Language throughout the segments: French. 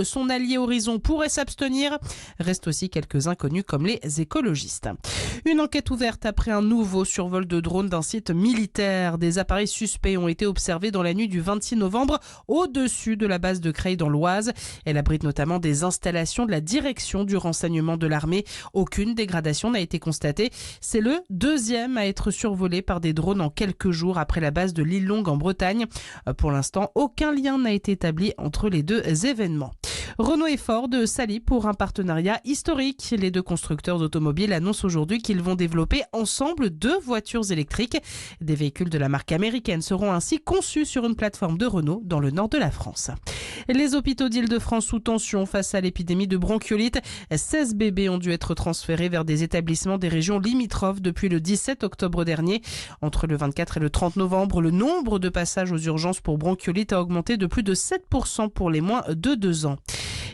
son allié Horizon pourrait s'abstenir. Restent aussi quelques inconnus comme les écologistes. Une enquête ouverte après un nouveau survol de drone d'un site militaire. Des appareils suspects ont été observés dans la nuit du 26 novembre au-dessus de la base de Creil dans l'Oise. Elle abrite notamment des installations de la direction du renseignement de l'armée. Aucune dégradation n'a été constatée. C'est le deuxième à être survolé par des drones en quelques jours après la base de l'île Longue en Bretagne. Pour l'instant, aucun lien n'a été établi entre les deux événements. Renault et Ford s'allient pour un partenariat historique. Les deux constructeurs d'automobiles annoncent aujourd'hui qu'ils vont développer ensemble 2 voitures électriques. Des véhicules de la marque américaine seront ainsi conçus sur une plateforme de Renault dans le nord de la France. Les hôpitaux d'Île-de-France sous tension face à l'épidémie de bronchiolite. 16 bébés ont dû être transférés vers des établissements des régions limitrophes depuis le 17 octobre dernier. Entre le 24 et le 30 novembre, le nombre de passages aux urgences pour bronchiolite a augmenté de plus de 7% pour les moins de 2 ans.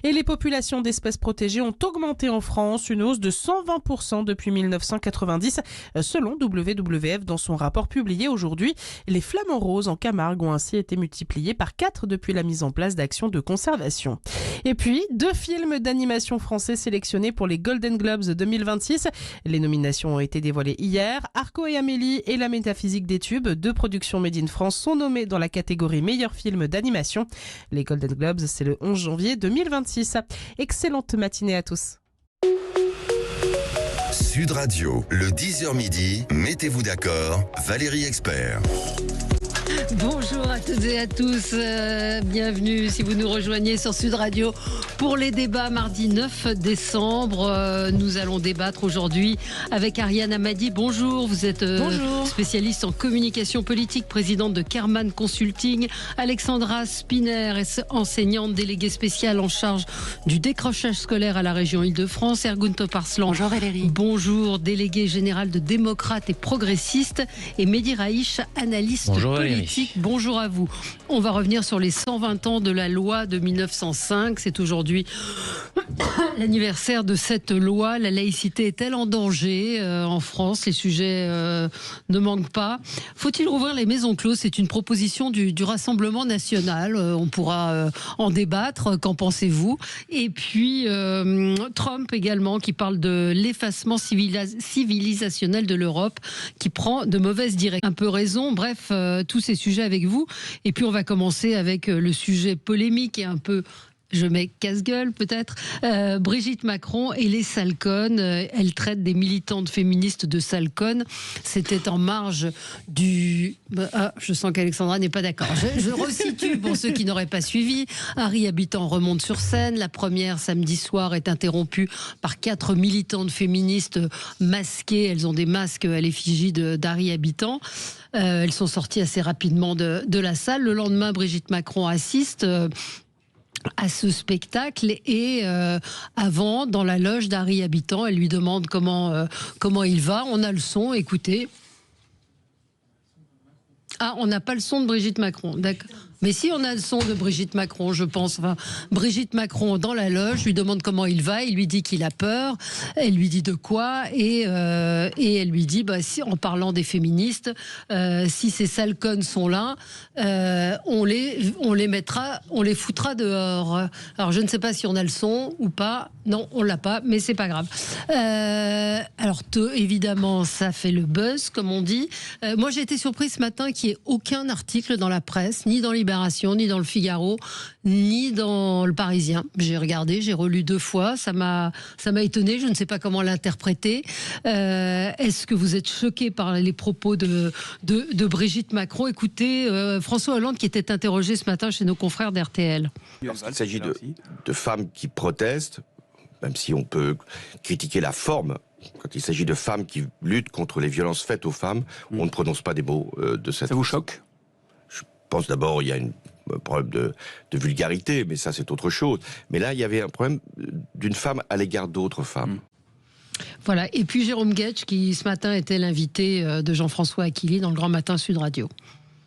Et les populations d'espèces protégées ont augmenté en France, une hausse de 120% depuis 1990, selon WWF dans son rapport publié aujourd'hui. Les flamants roses en Camargue ont ainsi été multipliés par 4 depuis la mise en place d'actions de conservation. Et puis, 2 films d'animation français sélectionnés pour les Golden Globes 2026. Les nominations ont été dévoilées hier. Arco et Amélie et la métaphysique des tubes, 2 productions Made in France, sont nommées dans la catégorie meilleur film d'animation. Les Golden Globes, c'est le 11 janvier 2026. Excellente matinée à tous. Sud Radio, le 10h midi, mettez-vous d'accord, Valérie Expert. Bonjour à toutes et à tous, bienvenue si vous nous rejoignez sur Sud Radio pour les débats mardi 9 décembre. Nous allons débattre aujourd'hui avec Ariane Amadi. Bonjour, vous êtes spécialiste en communication politique, présidente de Kerman Consulting. Alexandra Spiner, enseignante déléguée spéciale en charge du décrochage scolaire à la région Île-de-France. Ergun Toparslan. Bonjour Valérie. Bonjour, délégué général de démocrates et progressistes. Et Mehdi Raïch, analyste politique. Bonjour à vous. On va revenir sur les 120 ans de la loi de 1905. C'est aujourd'hui l'anniversaire de cette loi. La laïcité est-elle en danger en France? Les sujets ne manquent pas. Faut-il rouvrir les maisons closes? C'est une proposition du Rassemblement national. On pourra en débattre. Qu'en pensez-vous? Et puis Trump également qui parle de l'effacement civilisationnel de l'Europe qui prend de mauvaises directions. Un peu raison. Bref, tous ces sujets avec vous. Et puis on va commencer avec le sujet polémique et un peu... Je mets casse-gueule peut-être. Brigitte Macron et les salconnes. Elle traite des militantes féministes de salconnes. C'était en marge du... je sens qu'Alexandra n'est pas d'accord. Je resitue pour ceux qui n'auraient pas suivi. Harry Habitant remonte sur scène. La première, samedi soir, est interrompue par 4 militantes féministes masquées. Elles ont des masques à l'effigie d'Harry Habitant. Elles sont sorties assez rapidement de la salle. Le lendemain, Brigitte Macron assiste... à ce spectacle et avant, dans la loge d'Harry Habitant, elle lui demande comment il va. On a le son, écoutez. Ah, on n'a pas le son de Brigitte Macron, d'accord. Mais si, on a le son de Brigitte Macron, je pense. Enfin, Brigitte Macron dans la loge lui demande comment il va. Il lui dit qu'il a peur. Elle lui dit de quoi et elle lui dit, si, en parlant des féministes, si ces salconnes sont là, on les mettra, on les foutra dehors. Alors je ne sais pas si on a le son ou pas. Non, on l'a pas, mais c'est pas grave. Alors évidemment, ça fait le buzz, comme on dit. Moi, j'ai été surprise ce matin qu'il n'y ait aucun article dans la presse, ni dans Libération, ni dans le Figaro, ni dans le Parisien. J'ai regardé, j'ai relu 2 fois, ça m'a étonné, je ne sais pas comment l'interpréter. Est-ce que vous êtes choqué par les propos de Brigitte Macron? Écoutez, François Hollande qui était interrogé ce matin chez nos confrères d'RTL. Il s'agit de femmes qui protestent, même si on peut critiquer la forme. Quand il s'agit de femmes qui luttent contre les violences faites aux femmes, on ne prononce pas des mots de cette... Ça vous choque? Je pense d'abord il y a un problème de vulgarité, mais ça c'est autre chose. Mais là, il y avait un problème d'une femme à l'égard d'autres femmes. Voilà, et puis Jérôme Guetsch qui ce matin était l'invité de Jean-François Aquili dans le Grand Matin Sud Radio.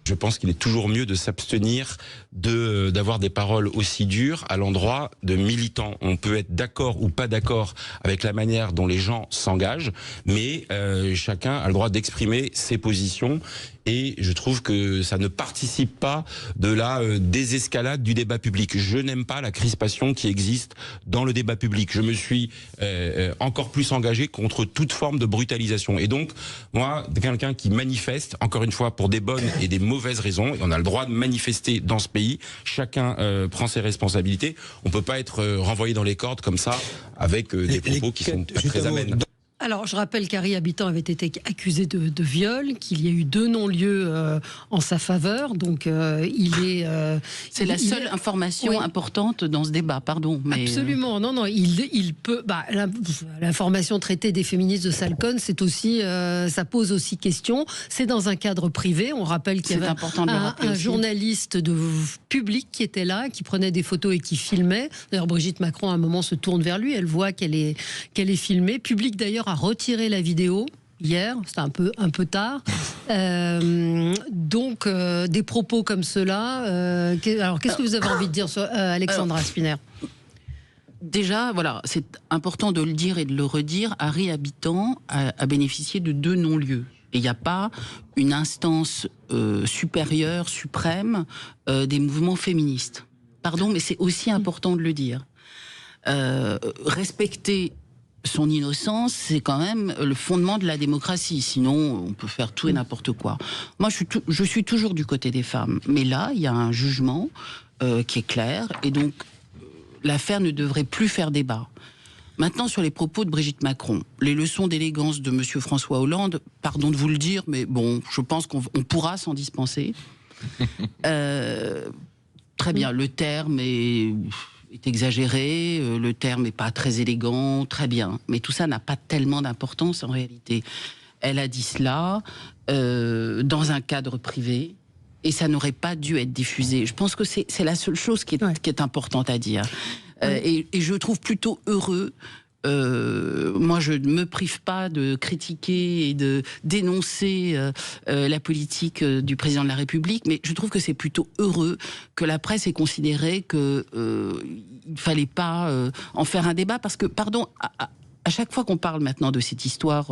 Je pense qu'il est toujours mieux de s'abstenir d'avoir des paroles aussi dures à l'endroit de militants. On peut être d'accord ou pas d'accord avec la manière dont les gens s'engagent, mais chacun a le droit d'exprimer ses positions et je trouve que ça ne participe pas de la désescalade du débat public. Je n'aime pas la crispation qui existe dans le débat public. Je me suis encore plus engagé contre toute forme de brutalisation. Et donc, moi, quelqu'un qui manifeste, encore une fois, pour des bonnes et des mauvaises raisons, et on a le droit de manifester dans ce pays, chacun prend ses responsabilités. On peut pas être renvoyé dans les cordes comme ça, avec des propos qui sont très amènes. Alors, je rappelle qu'Harry Habitant avait été accusé de viol, qu'il y a eu 2 non-lieux en sa faveur, donc il est... c'est la seule information importante dans ce débat, pardon. Mais absolument, non, il peut... l'information traitée des féministes de Salcone, c'est aussi, ça pose aussi question. C'est dans un cadre privé, on rappelle qu'il y avait un journaliste de Public qui était là, qui prenait des photos et qui filmait. D'ailleurs, Brigitte Macron, à un moment, se tourne vers lui, elle voit qu'elle est filmée. Public, d'ailleurs, a retiré la vidéo hier, c'était un peu tard. Donc, des propos comme cela. Alors, qu'est-ce que vous avez envie de dire, Alexandra Spinner ? Déjà, voilà, c'est important de le dire et de le redire. Harry Habitant a bénéficié de 2 non-lieux. Et il n'y a pas une instance supérieure, suprême des mouvements féministes. Pardon, mais c'est aussi important de le dire. Respecter son innocence, c'est quand même le fondement de la démocratie. Sinon, on peut faire tout et n'importe quoi. Moi, je suis toujours du côté des femmes. Mais là, il y a un jugement qui est clair. Et donc, l'affaire ne devrait plus faire débat. Maintenant, sur les propos de Brigitte Macron, les leçons d'élégance de monsieur François Hollande, pardon de vous le dire, mais bon, je pense qu'on pourra s'en dispenser. Très bien, le terme est exagéré, le terme n'est pas très élégant, très bien. Mais tout ça n'a pas tellement d'importance en réalité. Elle a dit cela dans un cadre privé et ça n'aurait pas dû être diffusé. Je pense que c'est la seule chose qui est importante à dire. Et je trouve plutôt heureux. Moi, je ne me prive pas de critiquer et de dénoncer la politique du président de la République, mais je trouve que c'est plutôt heureux que la presse ait considéré qu'il ne fallait pas en faire un débat, parce que, pardon, à chaque fois qu'on parle maintenant de cette histoire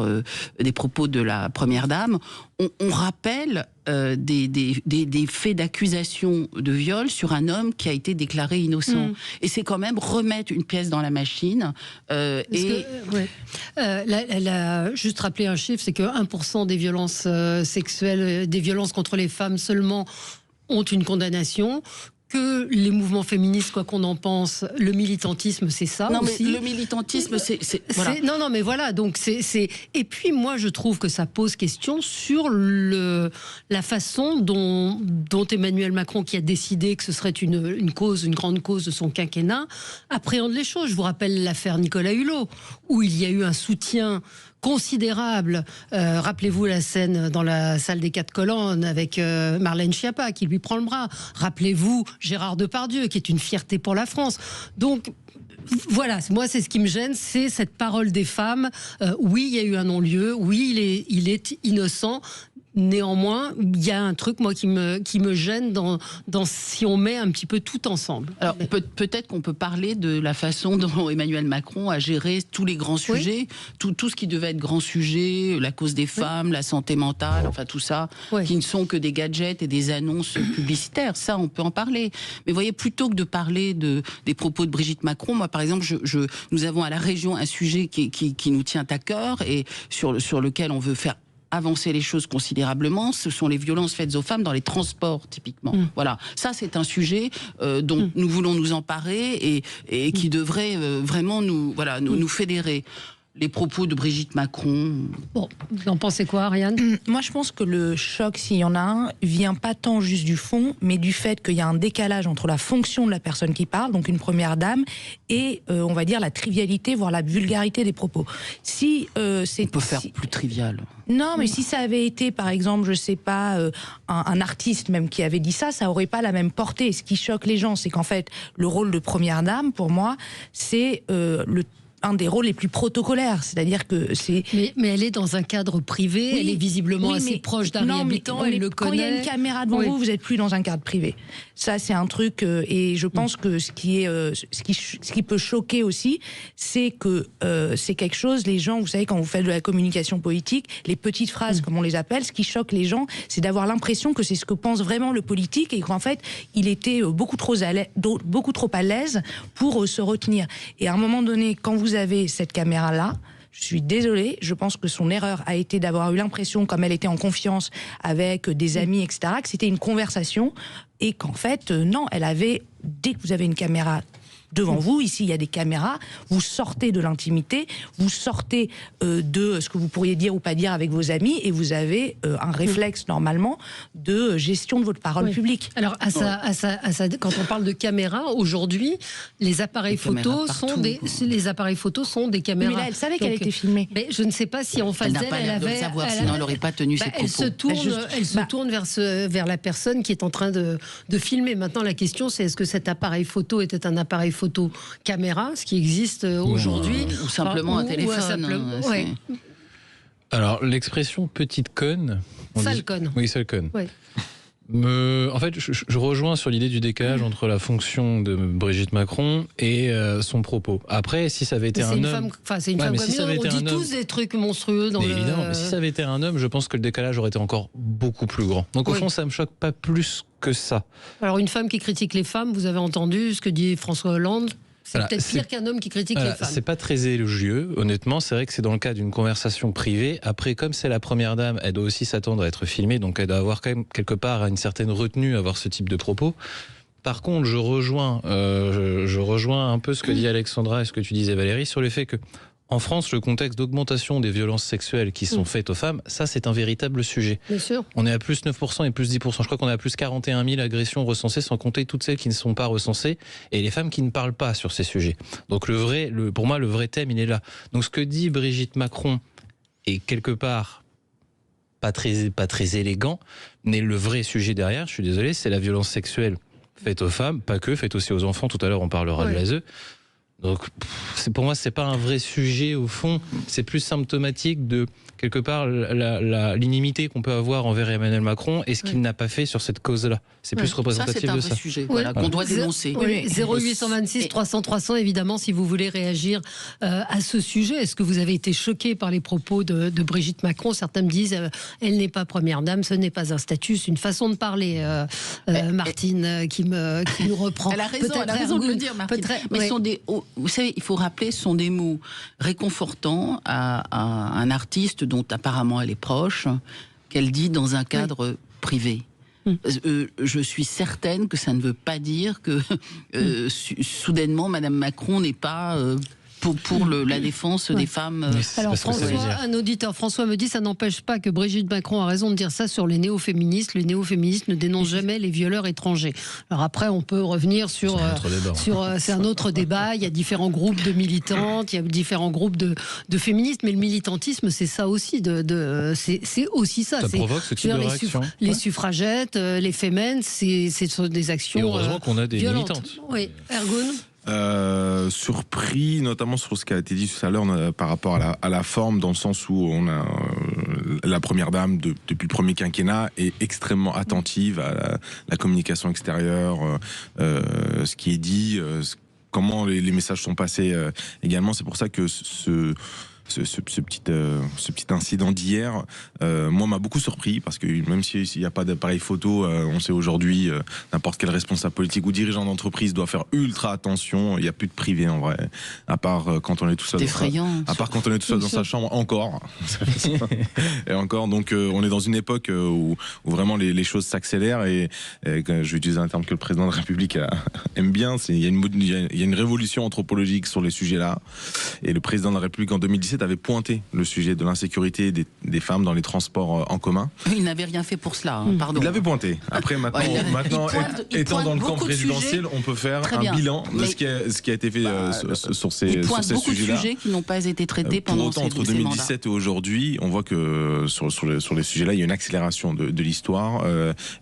des propos de la Première Dame, on rappelle des faits d'accusation de viol sur un homme qui a été déclaré innocent. Et c'est quand même remettre une pièce dans la machine. Elle a juste rappelé un chiffre, c'est que 1% des violences sexuelles, des violences contre les femmes seulement ont une condamnation. Que les mouvements féministes, quoi qu'on en pense, le militantisme, c'est ça non, aussi. Mais le militantisme, voilà. Non, mais voilà. Donc Et puis moi, je trouve que ça pose question sur la façon dont Emmanuel Macron, qui a décidé que ce serait une grande cause de son quinquennat, appréhende les choses. Je vous rappelle l'affaire Nicolas Hulot, où il y a eu un soutien considérable. Rappelez-vous la scène dans la salle des 4 colonnes avec Marlène Schiappa qui lui prend le bras. Rappelez-vous Gérard Depardieu qui est une fierté pour la France. Donc voilà, moi c'est ce qui me gêne, c'est cette parole des femmes. Oui, il y a eu un non-lieu. Oui, il est innocent. Néanmoins, il y a un truc, moi, qui me gêne dans si on met un petit peu tout ensemble. Alors, peut-être qu'on peut parler de la façon dont Emmanuel Macron a géré tous les grands sujets, tout ce qui devait être grand sujet, la cause des femmes, la santé mentale, enfin tout ça, qui ne sont que des gadgets et des annonces publicitaires. Ça, on peut en parler. Mais vous voyez, plutôt que de parler des propos de Brigitte Macron, moi, par exemple, nous avons à la région un sujet qui nous tient à cœur et sur lequel on veut faire avancer les choses considérablement, ce sont les violences faites aux femmes dans les transports, typiquement. Voilà, ça c'est un sujet dont nous voulons nous emparer et qui devrait vraiment nous fédérer. Les propos de Brigitte Macron... Bon, vous en pensez quoi, Ariane ? Moi, je pense que le choc, s'il y en a un, vient pas tant juste du fond, mais du fait qu'il y a un décalage entre la fonction de la personne qui parle, donc une première dame, et, on va dire, la trivialité, voire la vulgarité des propos. Si on peut faire plus trivial. Non, mais si ça avait été, par exemple, je sais pas, un artiste même qui avait dit ça, ça aurait pas la même portée. Ce qui choque les gens, c'est qu'en fait, le rôle de première dame, pour moi, c'est un des rôles les plus protocolaires, c'est-à-dire que c'est... Mais elle est dans un cadre privé, elle est visiblement assez proche d'un habitant, elle le connaît. Quand il y a une caméra devant vous n'êtes plus dans un cadre privé. Ça, c'est un truc, et je pense que ce qui peut choquer aussi, c'est que c'est quelque chose, les gens, vous savez, quand vous faites de la communication politique, les petites phrases, comme on les appelle, ce qui choque les gens, c'est d'avoir l'impression que c'est ce que pense vraiment le politique, et qu'en fait, il était beaucoup trop à l'aise pour se retenir. Et à un moment donné, quand vous avez cette caméra-là, je suis désolée, je pense que son erreur a été d'avoir eu l'impression, comme elle était en confiance avec des amis, etc., que c'était une conversation, et qu'en fait, non, elle avait, dès que vous avez une caméra devant vous, ici il y a des caméras, vous sortez de l'intimité, vous sortez de ce que vous pourriez dire ou pas dire avec vos amis, et vous avez un réflexe normalement de gestion de votre parole publique. Alors quand on parle de caméras, aujourd'hui, les appareils photos sont des caméras. Mais là, elle savait qu'elle était filmée. Mais je ne sais pas si en face d'elle, elle avait... sinon elle n'aurait pas tenu ses propos. Elle se tourne vers la personne qui est en train de filmer. Maintenant, la question, c'est est-ce que cet appareil photo était un appareil photo caméra, ce qui existe aujourd'hui, ou simplement un téléphone. Alors l'expression petite conne, sale conne. Oui, sale conne. Ouais. En fait, je rejoins sur l'idée du décalage entre la fonction de Brigitte Macron et son propos. Après, si ça avait été un homme... C'est une femme comme si on dit tous des trucs monstrueux dans évidemment, mais si ça avait été un homme, je pense que le décalage aurait été encore beaucoup plus grand. Donc au fond, ça me choque pas plus que ça. Alors une femme qui critique les femmes, vous avez entendu ce que dit François Hollande, c'est peut-être pire qu'un homme qui critique les femmes. C'est pas très élogieux, honnêtement. C'est vrai que c'est dans le cas d'une conversation privée. Après, comme c'est la première dame, elle doit aussi s'attendre à être filmée, donc elle doit avoir quand même quelque part une certaine retenue à avoir ce type de propos. Par contre, je rejoins un peu ce que dit Alexandra et ce que tu disais Valérie sur le fait que en France, le contexte d'augmentation des violences sexuelles qui sont faites aux femmes, ça c'est un véritable sujet. Bien sûr. On est à plus 9% et plus 10%. Je crois qu'on est à plus 41 000 agressions recensées, sans compter toutes celles qui ne sont pas recensées, et les femmes qui ne parlent pas sur ces sujets. Donc pour moi, le vrai thème, il est là. Donc ce que dit Brigitte Macron est quelque part pas très élégant, mais le vrai sujet derrière, je suis désolé, c'est la violence sexuelle faite aux femmes, pas que, faite aussi aux enfants. Tout à l'heure, on parlera de l'ASE. Donc, pour moi, c'est pas un vrai sujet au fond. C'est plus symptomatique de quelque part l'inimité qu'on peut avoir envers Emmanuel Macron et ce qu'il n'a pas fait sur cette cause-là. C'est plus représentatif de ça. C'est un vrai sujet qu'on doit dénoncer. 0826 300 300, évidemment, si vous voulez réagir à ce sujet. Est-ce que vous avez été choqué par les propos de Brigitte Macron? Certains me disent elle n'est pas première dame, ce n'est pas un statut, c'est une façon de parler. Martine qui nous reprend. Elle a raison de le dire, Martine. Mais vous savez, il faut rappeler, ce sont des mots réconfortants à un artiste dont apparemment elle est proche, qu'elle dit dans un cadre privé. Je suis certaine que ça ne veut pas dire que soudainement Madame Macron n'est pas pour la défense des femmes. Alors un auditeur, François me dit, ça n'empêche pas que Brigitte Macron a raison de dire ça sur les néo-féministes. Les néo-féministes ne dénoncent jamais les violeurs étrangers. Alors après, on peut revenir sur c'est un autre débat. Il y a différents groupes de militantes, il y a différents groupes de féministes, mais le militantisme, c'est ça aussi. C'est aussi ça. Ça provoque ce type de réaction. Les suffragettes, les fémènes, c'est des actions. Et heureusement qu'on a des violentes. militantes. Oui, Ergun. Surpris notamment sur ce qui a été dit tout à l'heure par rapport à la forme, dans le sens où on a la première dame depuis le premier quinquennat est extrêmement attentive à la communication extérieure, ce qui est dit, comment les messages sont passés également. C'est pour ça que ce petit incident d'hier, moi, m'a beaucoup surpris, parce que même s'il n'y a pas d'appareil photo, on sait aujourd'hui, n'importe quel responsable politique ou dirigeant d'entreprise doit faire ultra attention. Il n'y a plus de privé, en vrai, à part quand on est tout seul. Quand on est tout seul dans sa chambre, encore. Et encore, donc on est dans une époque où vraiment les choses s'accélèrent, et je vais utiliser un terme que le président de la République aime bien, il y a une révolution anthropologique sur les sujets-là. Et le président de la République en 2017 2017 avait pointé le sujet de l'insécurité des femmes dans les transports en commun. Il n'avait rien fait pour cela, pardon. Il l'avait pointé. Après, maintenant étant dans le camp présidentiel, on peut faire un bilan de ce qui a été fait sur ces sujets-là. Il pointe beaucoup de sujets qui n'ont pas été traités pendant ces mandats. Entre 2017 et aujourd'hui, on voit que sur les sujets-là, il y a une accélération de l'histoire.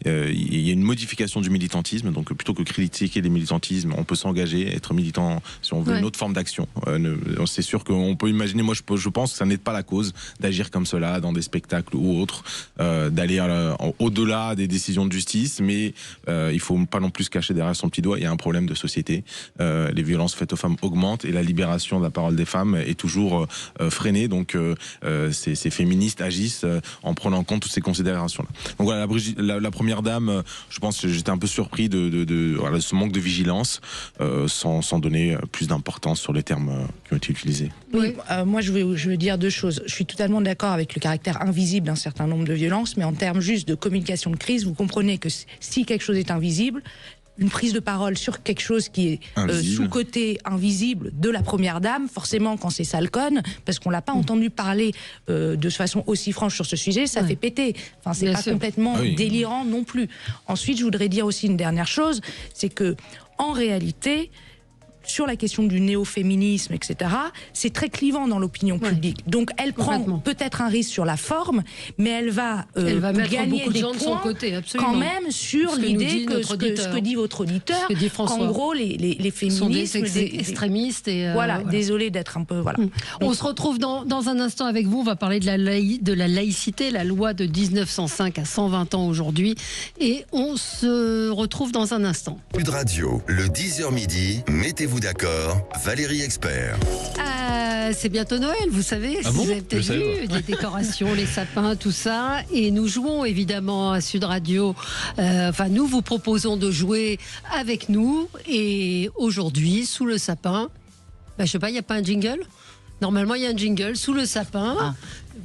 Il y a une modification du militantisme. Donc, plutôt que critiquer les militantismes, on peut s'engager, être militant si on veut une autre forme d'action. C'est sûr qu'on peut imaginer, moi je pense que ça n'aide pas la cause d'agir comme cela dans des spectacles ou autres, d'aller au-delà des décisions de justice, mais il faut pas non plus se cacher derrière son petit doigt. Il y a un problème de société. Les violences faites aux femmes augmentent et la libération de la parole des femmes est toujours freinée. Donc ces féministes agissent en prenant en compte toutes ces considérations-là. Donc voilà, la première dame, je pense que j'étais un peu surpris de ce manque de vigilance, sans donner plus d'importance sur les termes qui ont été utilisés. Oui, moi je veux dire deux choses. Je suis totalement d'accord avec le caractère invisible d'un certain nombre de violences, mais en termes juste de communication de crise, vous comprenez que si quelque chose est invisible, une prise de parole sur quelque chose qui est sous-côté, invisible de la première dame, forcément quand c'est Salcone, parce qu'on l'a pas entendu parler de façon aussi franche sur ce sujet, ça fait péter. Enfin, c'est pas complètement délirant non plus. Ensuite, je voudrais dire aussi une dernière chose, c'est que en réalité, sur la question du néo-féminisme, etc., c'est très clivant dans l'opinion publique. Donc elle prend peut-être un risque sur la forme, mais elle va mettre gagner beaucoup de des gens de son points côté, absolument. quand même sur l'idée que ce que dit votre auditeur, qu'en gros les féministes sont des extrémistes. Et voilà, désolé d'être un peu... Voilà. On se retrouve dans un instant avec vous, on va parler de la laïcité, la loi de 1905 à 120 ans aujourd'hui, et on se retrouve dans un instant. Sud Radio, le 10h midi, mettez-vous d'accord, Valérie Expert. C'est bientôt Noël, vous savez. Vous avez peut-être vu les décorations, les sapins, tout ça. Et nous jouons évidemment à Sud Radio. Nous vous proposons de jouer avec nous. Et aujourd'hui, sous le sapin, je sais pas, il n'y a pas un jingle ? Normalement, il y a un jingle. Sous le sapin,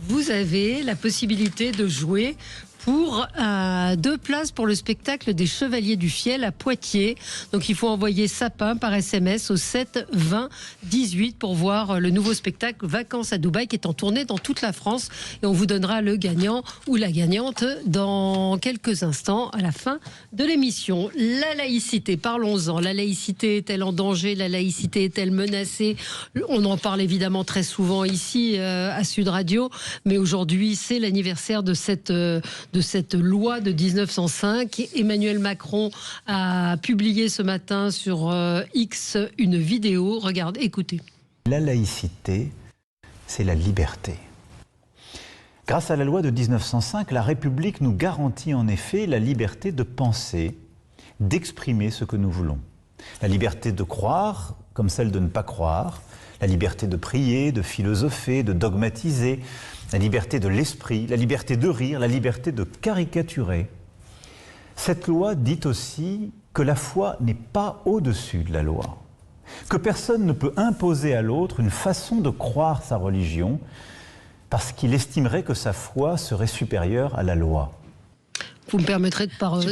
vous avez la possibilité de jouer pour 2 places pour le spectacle des Chevaliers du Fiel à Poitiers. Donc il faut envoyer sapin par SMS au 7 20 18 pour voir le nouveau spectacle Vacances à Dubaï qui est en tournée dans toute la France. Et on vous donnera le gagnant ou la gagnante dans quelques instants à la fin de l'émission. La laïcité, parlons-en. La laïcité est-elle en danger? La laïcité est-elle menacée? On en parle évidemment très souvent ici à Sud Radio, mais aujourd'hui c'est l'anniversaire de cette loi de 1905. Emmanuel Macron a publié ce matin sur X une vidéo. Regarde, écoutez. La laïcité, c'est la liberté. Grâce à la loi de 1905, la République nous garantit en effet la liberté de penser, d'exprimer ce que nous voulons. La liberté de croire comme celle de ne pas croire, la liberté de prier, de philosopher, de dogmatiser, la liberté de l'esprit, la liberté de rire, la liberté de caricaturer. Cette loi dit aussi que la foi n'est pas au-dessus de la loi, que personne ne peut imposer à l'autre une façon de croire sa religion parce qu'il estimerait que sa foi serait supérieure à la loi. Vous me permettrez de parodier,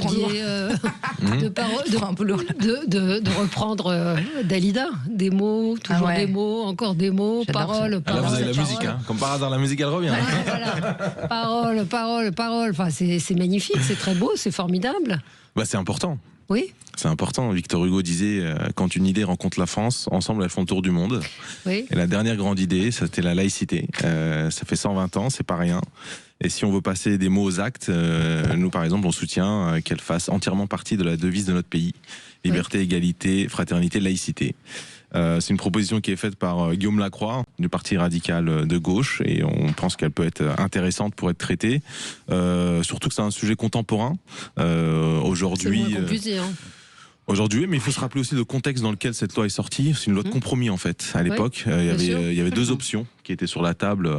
de reprendre Dalida, des mots, toujours des mots, encore des mots, parole. Là, vous avez la musique, comme par hasard, la musique elle revient. Voilà. Parole. Enfin, c'est magnifique, c'est très beau, c'est formidable. C'est important. Oui. C'est important. Victor Hugo disait quand une idée rencontre la France, ensemble elles font le tour du monde. Oui. Et la dernière grande idée, c'était la laïcité. Ça fait 120 ans, c'est pas rien. Et si on veut passer des mots aux actes, nous par exemple, on soutient qu'elle fasse entièrement partie de la devise de notre pays. Liberté, égalité, fraternité, laïcité. C'est une proposition qui est faite par Guillaume Lacroix du Parti radical de gauche et on pense qu'elle peut être intéressante pour être traitée. Surtout que c'est un sujet contemporain. Aujourd'hui. C'est moins compliqué, Aujourd'hui, mais il faut se rappeler aussi le contexte dans lequel cette loi est sortie. C'est une loi de compromis en fait. À l'époque, il y avait 2 options qui étaient sur la table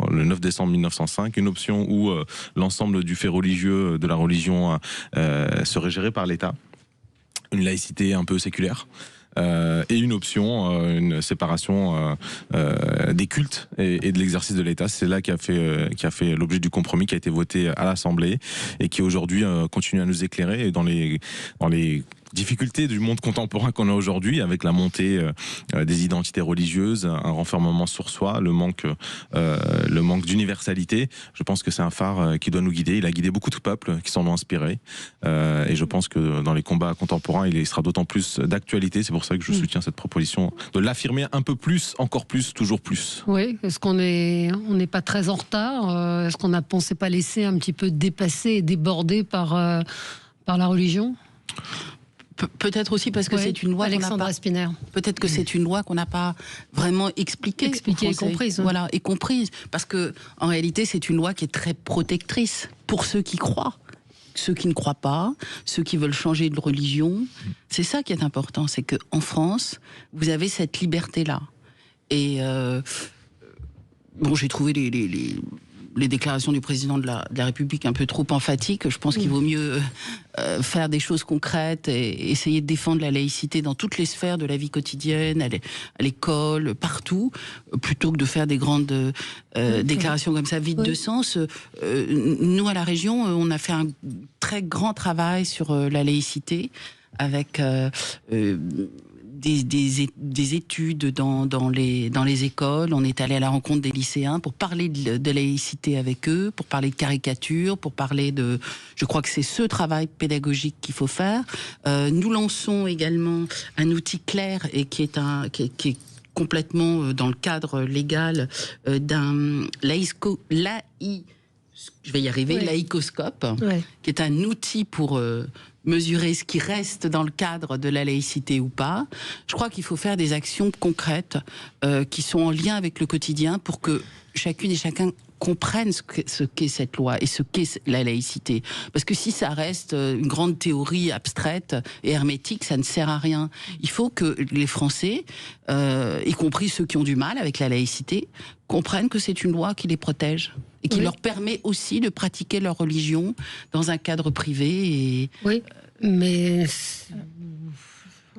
le 9 décembre 1905. Une option où l'ensemble du fait religieux de la religion serait géré par l'État, une laïcité un peu séculaire. Et une option, une séparation des cultes et de l'exercice de l'État. C'est là qui a fait l'objet du compromis qui a été voté à l'Assemblée et qui aujourd'hui continue à nous éclairer. Et dans les difficultés du monde contemporain qu'on a aujourd'hui, avec la montée des identités religieuses, un renfermement sur soi, le manque d'universalité. Je pense que c'est un phare qui doit nous guider. Il a guidé beaucoup de peuples qui s'en ont inspirés. Et je pense que dans les combats contemporains, il sera d'autant plus d'actualité. C'est pour ça que je soutiens cette proposition de l'affirmer un peu plus, encore plus, toujours plus. Oui, est-ce qu'on n'est pas très en retard? Est-ce qu'on s'est pas laissé un petit peu dépasser et déborder par la religion? Peut-être aussi parce que c'est une loi Alexandra Spinner. Peut-être que c'est une loi qu'on n'a pas vraiment expliquée et comprise. Ouais. Voilà, et comprise. Parce que en réalité, c'est une loi qui est très protectrice pour ceux qui croient. Ceux qui ne croient pas, ceux qui veulent changer de religion. C'est ça qui est important, c'est qu'en France, vous avez cette liberté-là. Et bon, j'ai trouvé les déclarations du président de la République un peu trop emphatiques. Je pense qu'il vaut mieux faire des choses concrètes et essayer de défendre la laïcité dans toutes les sphères de la vie quotidienne, à l'école, partout, plutôt que de faire des grandes déclarations comme ça, vides de sens. Nous, à la région, on a fait un très grand travail sur la laïcité, avec des études dans les écoles. On est allé à la rencontre des lycéens pour parler de laïcité avec eux, pour parler de caricature, pour parler de... Je crois que c'est ce travail pédagogique qu'il faut faire. Nous lançons également un outil clair et qui est complètement dans le cadre légal d'un laïcoscope, qui est un outil pour mesurer ce qui reste dans le cadre de la laïcité ou pas. Je crois qu'il faut faire des actions concrètes qui sont en lien avec le quotidien pour que chacune et chacun comprenne ce qu'est cette loi et ce qu'est la laïcité. Parce que si ça reste une grande théorie abstraite et hermétique, ça ne sert à rien. Il faut que les Français, y compris ceux qui ont du mal avec la laïcité, comprennent que c'est une loi qui les protège et qui leur permet aussi de pratiquer leur religion dans un cadre privé. Oui, mais...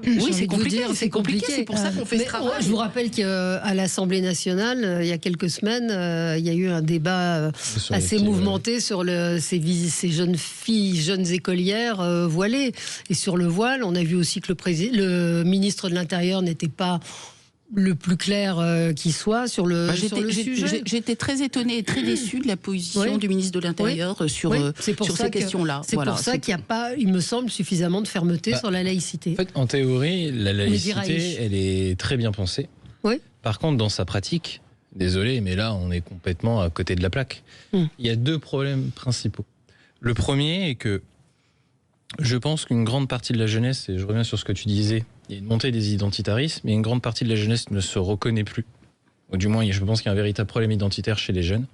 Oui, c'est compliqué. C'est pour ça qu'on fait ce travail. Je vous rappelle qu'à l'Assemblée nationale, il y a quelques semaines, il y a eu un débat assez mouvementé sur ces jeunes filles, jeunes écolières voilées. Et sur le voile, on a vu aussi que le ministre de l'Intérieur n'était pas le plus clair qui soit sur le sujet. J'étais très étonnée et très déçue de la position du ministre de l'Intérieur sur ces questions-là. C'est pour ça qu'il n'y a pas, il me semble, suffisamment de fermeté sur la laïcité. En fait, en théorie, la laïcité, elle est très bien pensée. Oui. Par contre, dans sa pratique, désolé, mais là, on est complètement à côté de la plaque. Il y a deux problèmes principaux. Le premier est que je pense qu'une grande partie de la jeunesse, et je reviens sur ce que tu disais, il y a une montée des identitarismes, mais une grande partie de la jeunesse ne se reconnaît plus. Ou du moins, je pense qu'il y a un véritable problème identitaire chez les jeunes.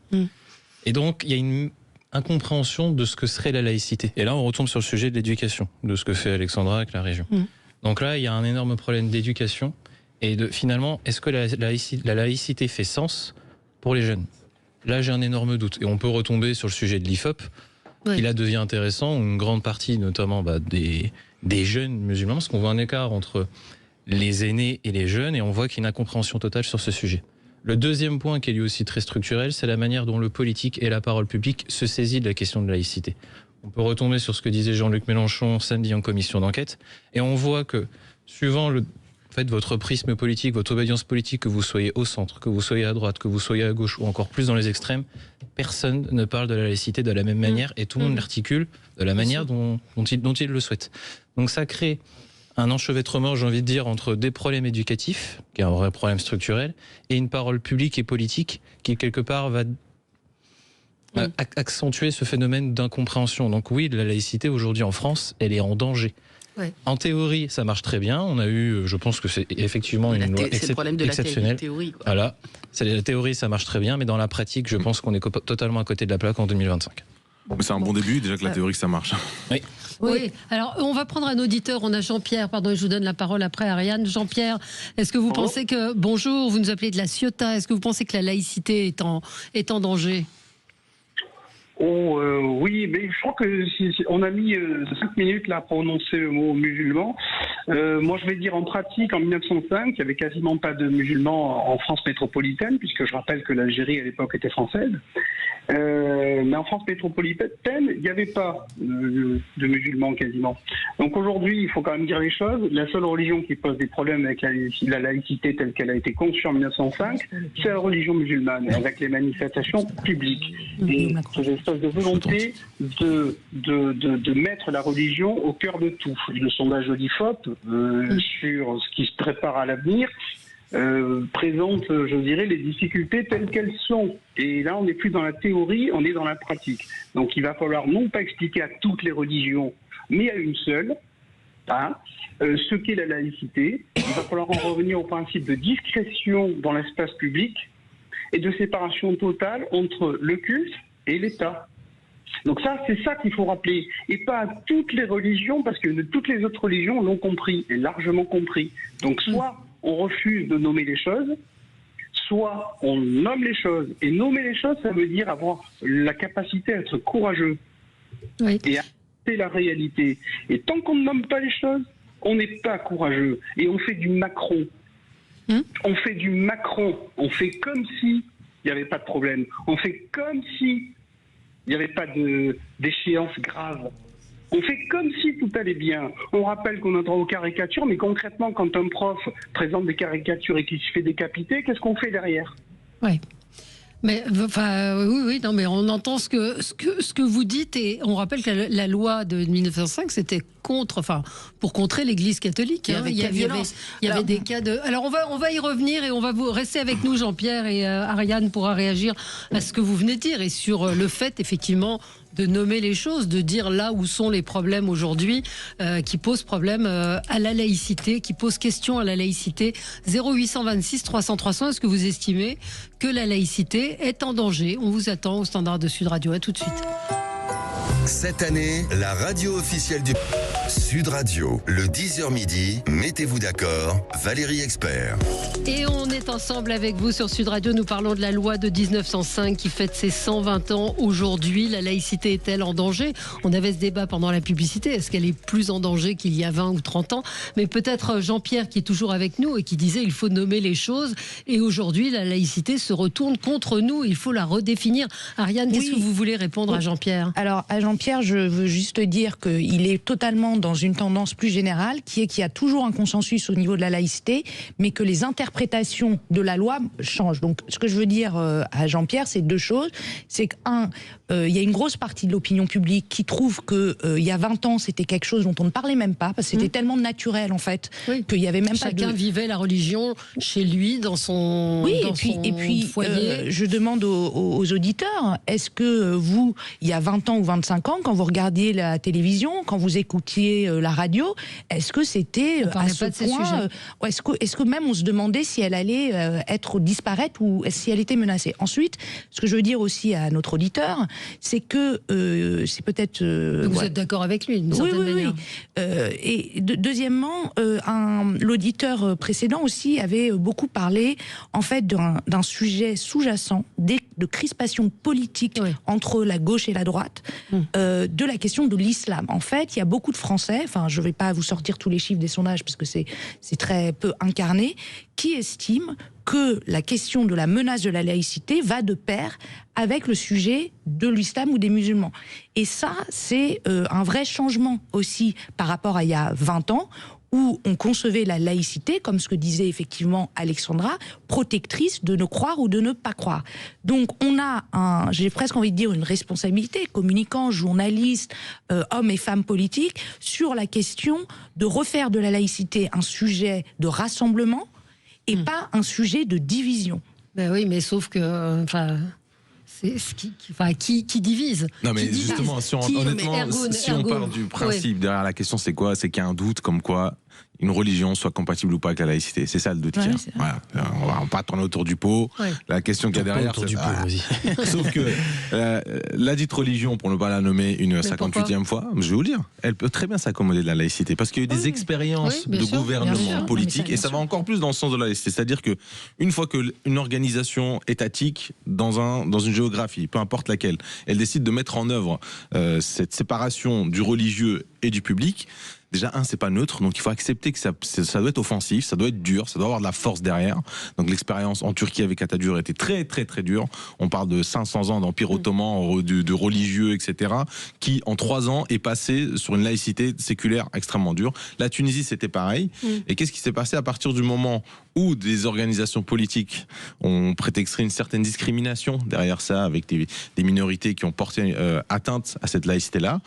Et donc, il y a une incompréhension de ce que serait la laïcité. Et là, on retombe sur le sujet de l'éducation, de ce que fait Alexandra avec la région. Donc là, il y a un énorme problème d'éducation. Et finalement, est-ce que la laïcité fait sens pour les jeunes? Là, j'ai un énorme doute. Et on peut retomber sur le sujet de l'IFOP, qui là devient intéressant. Une grande partie, notamment des jeunes musulmans, parce qu'on voit un écart entre les aînés et les jeunes, et on voit qu'il y a une incompréhension totale sur ce sujet. Le deuxième point, qui est lui aussi très structurel, c'est la manière dont le politique et la parole publique se saisit de la question de laïcité. On peut retomber sur ce que disait Jean-Luc Mélenchon samedi en commission d'enquête, et on voit que, suivant votre prisme politique, votre obédience politique, que vous soyez au centre, que vous soyez à droite, que vous soyez à gauche, ou encore plus dans les extrêmes, personne ne parle de la laïcité de la même manière, et tout le monde l'articule de la manière dont il le souhaite. Donc ça crée un enchevêtrement, j'ai envie de dire, entre des problèmes éducatifs, qui est un vrai problème structurel, et une parole publique et politique qui, quelque part, va accentuer ce phénomène d'incompréhension. Donc oui, la laïcité, aujourd'hui en France, elle est en danger. En théorie, ça marche très bien. On a eu, je pense que c'est effectivement une loi exceptionnelle. Voilà, c'est la théorie, ça marche très bien, mais dans la pratique, je pense qu'on est totalement à côté de la plaque en 2025. C'est un bon début, déjà que la théorie, ça marche. Oui. Alors, on va prendre un auditeur. On a Jean-Pierre. Pardon, je vous donne la parole après, Ariane. Jean-Pierre, est-ce que vous pensez que... Bonjour, vous nous appelez de la Ciotat. Est-ce que vous pensez que la laïcité est en danger ? Oui, mais je crois que on a mis 5 minutes là à prononcer le mot musulman. Moi, je vais dire en pratique, en 1905, il n'y avait quasiment pas de musulmans en France métropolitaine, puisque je rappelle que l'Algérie à l'époque était française. Mais en France métropolitaine, il n'y avait pas de musulmans quasiment. Donc aujourd'hui, il faut quand même dire les choses. La seule religion qui pose des problèmes avec la laïcité telle qu'elle a été conçue en 1905, c'est la religion musulmane, avec les manifestations publiques. Et cette espèce de volonté de mettre la religion au cœur de tout. Le sondage de l'IFOP sur ce qui se prépare à l'avenir présente, je dirais, les difficultés telles qu'elles sont. Et là, on n'est plus dans la théorie, on est dans la pratique. Donc il va falloir non pas expliquer à toutes les religions, mais à une seule, ce qu'est la laïcité. Il va falloir en revenir au principe de discrétion dans l'espace public et de séparation totale entre le culte et l'État. Donc ça, c'est ça qu'il faut rappeler. Et pas à toutes les religions, parce que toutes les autres religions l'ont compris, et largement compris. Donc soit on refuse de nommer les choses, soit on nomme les choses. Et nommer les choses, ça veut dire avoir la capacité à être courageux et à accepter la réalité. Et tant qu'on ne nomme pas les choses, on n'est pas courageux. Et on fait du Macron. On fait du Macron. On fait comme si il n'y avait pas de problème. On fait comme si il n'y avait pas d'échéance grave. On fait comme si tout allait bien. On rappelle qu'on a droit aux caricatures, mais concrètement, quand un prof présente des caricatures et qu'il se fait décapiter, qu'est-ce qu'on fait derrière ? Oui. Mais enfin, oui, non, mais on entend ce que vous dites, et on rappelle que la loi de 1905, c'était pour contrer l'Église catholique. Il y avait des cas de. Alors on va y revenir, et on va vous rester avec nous, Jean-Pierre, et Ariane pourra réagir à ce que vous venez de dire, et sur le fait effectivement de nommer les choses, de dire là où sont les problèmes aujourd'hui, qui posent problème à la laïcité, qui posent question à la laïcité. 0826 300 300, est-ce que vous estimez que la laïcité est en danger ? On vous attend au standard de Sud Radio. À tout de suite. Cette année, la radio officielle du Sud Radio, le 10h midi, mettez-vous d'accord, Valérie Expert. Et on est ensemble avec vous sur Sud Radio. Nous parlons de la loi de 1905 qui fête ses 120 ans aujourd'hui. La laïcité est-elle en danger ? On avait ce débat pendant la publicité. Est-ce qu'elle est plus en danger qu'il y a 20 ou 30 ans ? Mais peut-être Jean-Pierre qui est toujours avec nous et qui disait il faut nommer les choses. Et aujourd'hui, la laïcité se retourne contre nous. Il faut la redéfinir. Ariane, qu'est-ce que vous voulez répondre à Jean-Pierre ? Alors, à Jean-Pierre, je veux juste dire qu'il est totalement dans une tendance plus générale, qui est qu'il y a toujours un consensus au niveau de la laïcité, mais que les interprétations de la loi changent. Donc, ce que je veux dire à Jean-Pierre, c'est deux choses. C'est qu'un, il y a une grosse partie de l'opinion publique qui trouve que il y a 20 ans, c'était quelque chose dont on ne parlait même pas, parce que c'était tellement naturel, en fait, qu'il y avait même pas de... Chacun vivait la religion chez lui, dans son foyer. Je demande aux auditeurs, est-ce que vous, il y a 20 ans ou 25 ans, quand vous regardiez la télévision, quand vous écoutiez la radio, est-ce que c'était à ce point, est-ce que même on se demandait si elle allait disparaître ou si elle était menacée. Ensuite, ce que je veux dire aussi à notre auditeur, c'est que c'est peut-être... vous êtes d'accord avec lui, d'une certaine manière. Et deuxièmement, l'auditeur précédent aussi avait beaucoup parlé en fait d'un sujet sous-jacent, de crispation politique entre la gauche et la droite, de la question de l'islam. En fait, il y a beaucoup de Français, enfin je ne vais pas vous sortir tous les chiffres des sondages parce que c'est très peu incarné, qui estiment que la question de la menace de la laïcité va de pair avec le sujet de l'islam ou des musulmans. Et ça, c'est un vrai changement aussi par rapport à il y a 20 ans, où on concevait la laïcité, comme ce que disait effectivement Alexandra, protectrice de ne croire ou de ne pas croire. Donc on a, j'ai presque envie de dire, une responsabilité, communicants, journalistes, hommes et femmes politiques, sur la question de refaire de la laïcité un sujet de rassemblement et pas un sujet de division. Ben oui, mais sauf que... c'est ce qui divise. Non mais divise, justement, si on part du principe derrière la question, c'est quoi ? C'est qu'il y a un doute comme quoi une religion soit compatible ou pas avec la laïcité. C'est ça le doute qu'il y a. Voilà. On va pas tourner autour du pot. La question qu'il y a derrière, c'est... Sauf que la dite religion, pour ne pas la nommer une 58e fois, je vais vous le dire, elle peut très bien s'accommoder de la laïcité. Parce qu'il y a eu des expériences de gouvernement politique, et ça va encore plus dans le sens de la laïcité. C'est-à-dire qu'une fois qu'une organisation étatique, dans une géographie, peu importe laquelle, elle décide de mettre en œuvre cette séparation du religieux et du public. Déjà, c'est pas neutre, donc il faut accepter que ça doit être offensif, ça doit être dur, ça doit avoir de la force derrière. Donc l'expérience en Turquie avec Atatürk était très très très dure. On parle de 500 ans d'empire ottoman, de religieux, etc., qui en 3 ans est passé sur une laïcité séculaire extrêmement dure. La Tunisie, c'était pareil. Et qu'est-ce qui s'est passé à partir du moment où des organisations politiques ont prétexté une certaine discrimination derrière ça, avec des minorités qui ont porté atteinte à cette laïcité-là?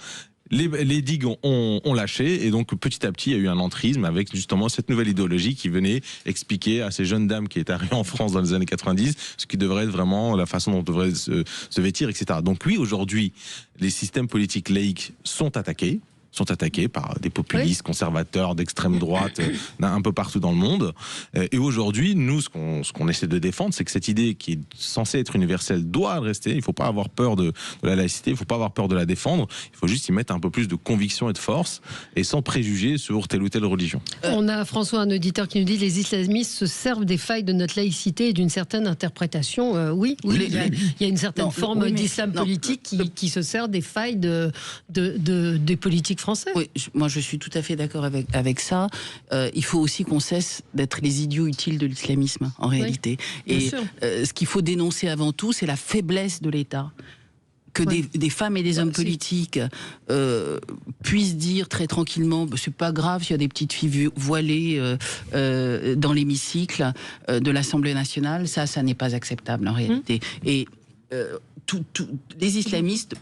Les digues ont lâché, et donc petit à petit il y a eu un entrisme avec justement cette nouvelle idéologie qui venait expliquer à ces jeunes dames qui étaient arrivées en France dans les années 90 ce qui devrait être vraiment la façon dont on devrait se vêtir, etc. Donc oui, aujourd'hui les systèmes politiques laïques sont attaqués par des populistes conservateurs d'extrême droite un peu partout dans le monde. Et aujourd'hui, nous, ce qu'on essaie de défendre, c'est que cette idée qui est censée être universelle doit rester. Il ne faut pas avoir peur de la laïcité, il ne faut pas avoir peur de la défendre. Il faut juste y mettre un peu plus de conviction et de force, et sans préjugés sur telle ou telle religion. On a, François, un auditeur qui nous dit: les islamistes se servent des failles de notre laïcité et d'une certaine interprétation. Oui, il y a une certaine forme d'islam politique qui se sert des failles des politiques français. Oui, moi je suis tout à fait d'accord avec ça. Il faut aussi qu'on cesse d'être les idiots utiles de l'islamisme, en réalité. Et ce qu'il faut dénoncer avant tout, c'est la faiblesse de l'État. Que des femmes et des hommes politiques puissent dire très tranquillement: c'est pas grave s'il y a des petites filles voilées dans l'hémicycle de l'Assemblée nationale, ça n'est pas acceptable en réalité. Et les islamistes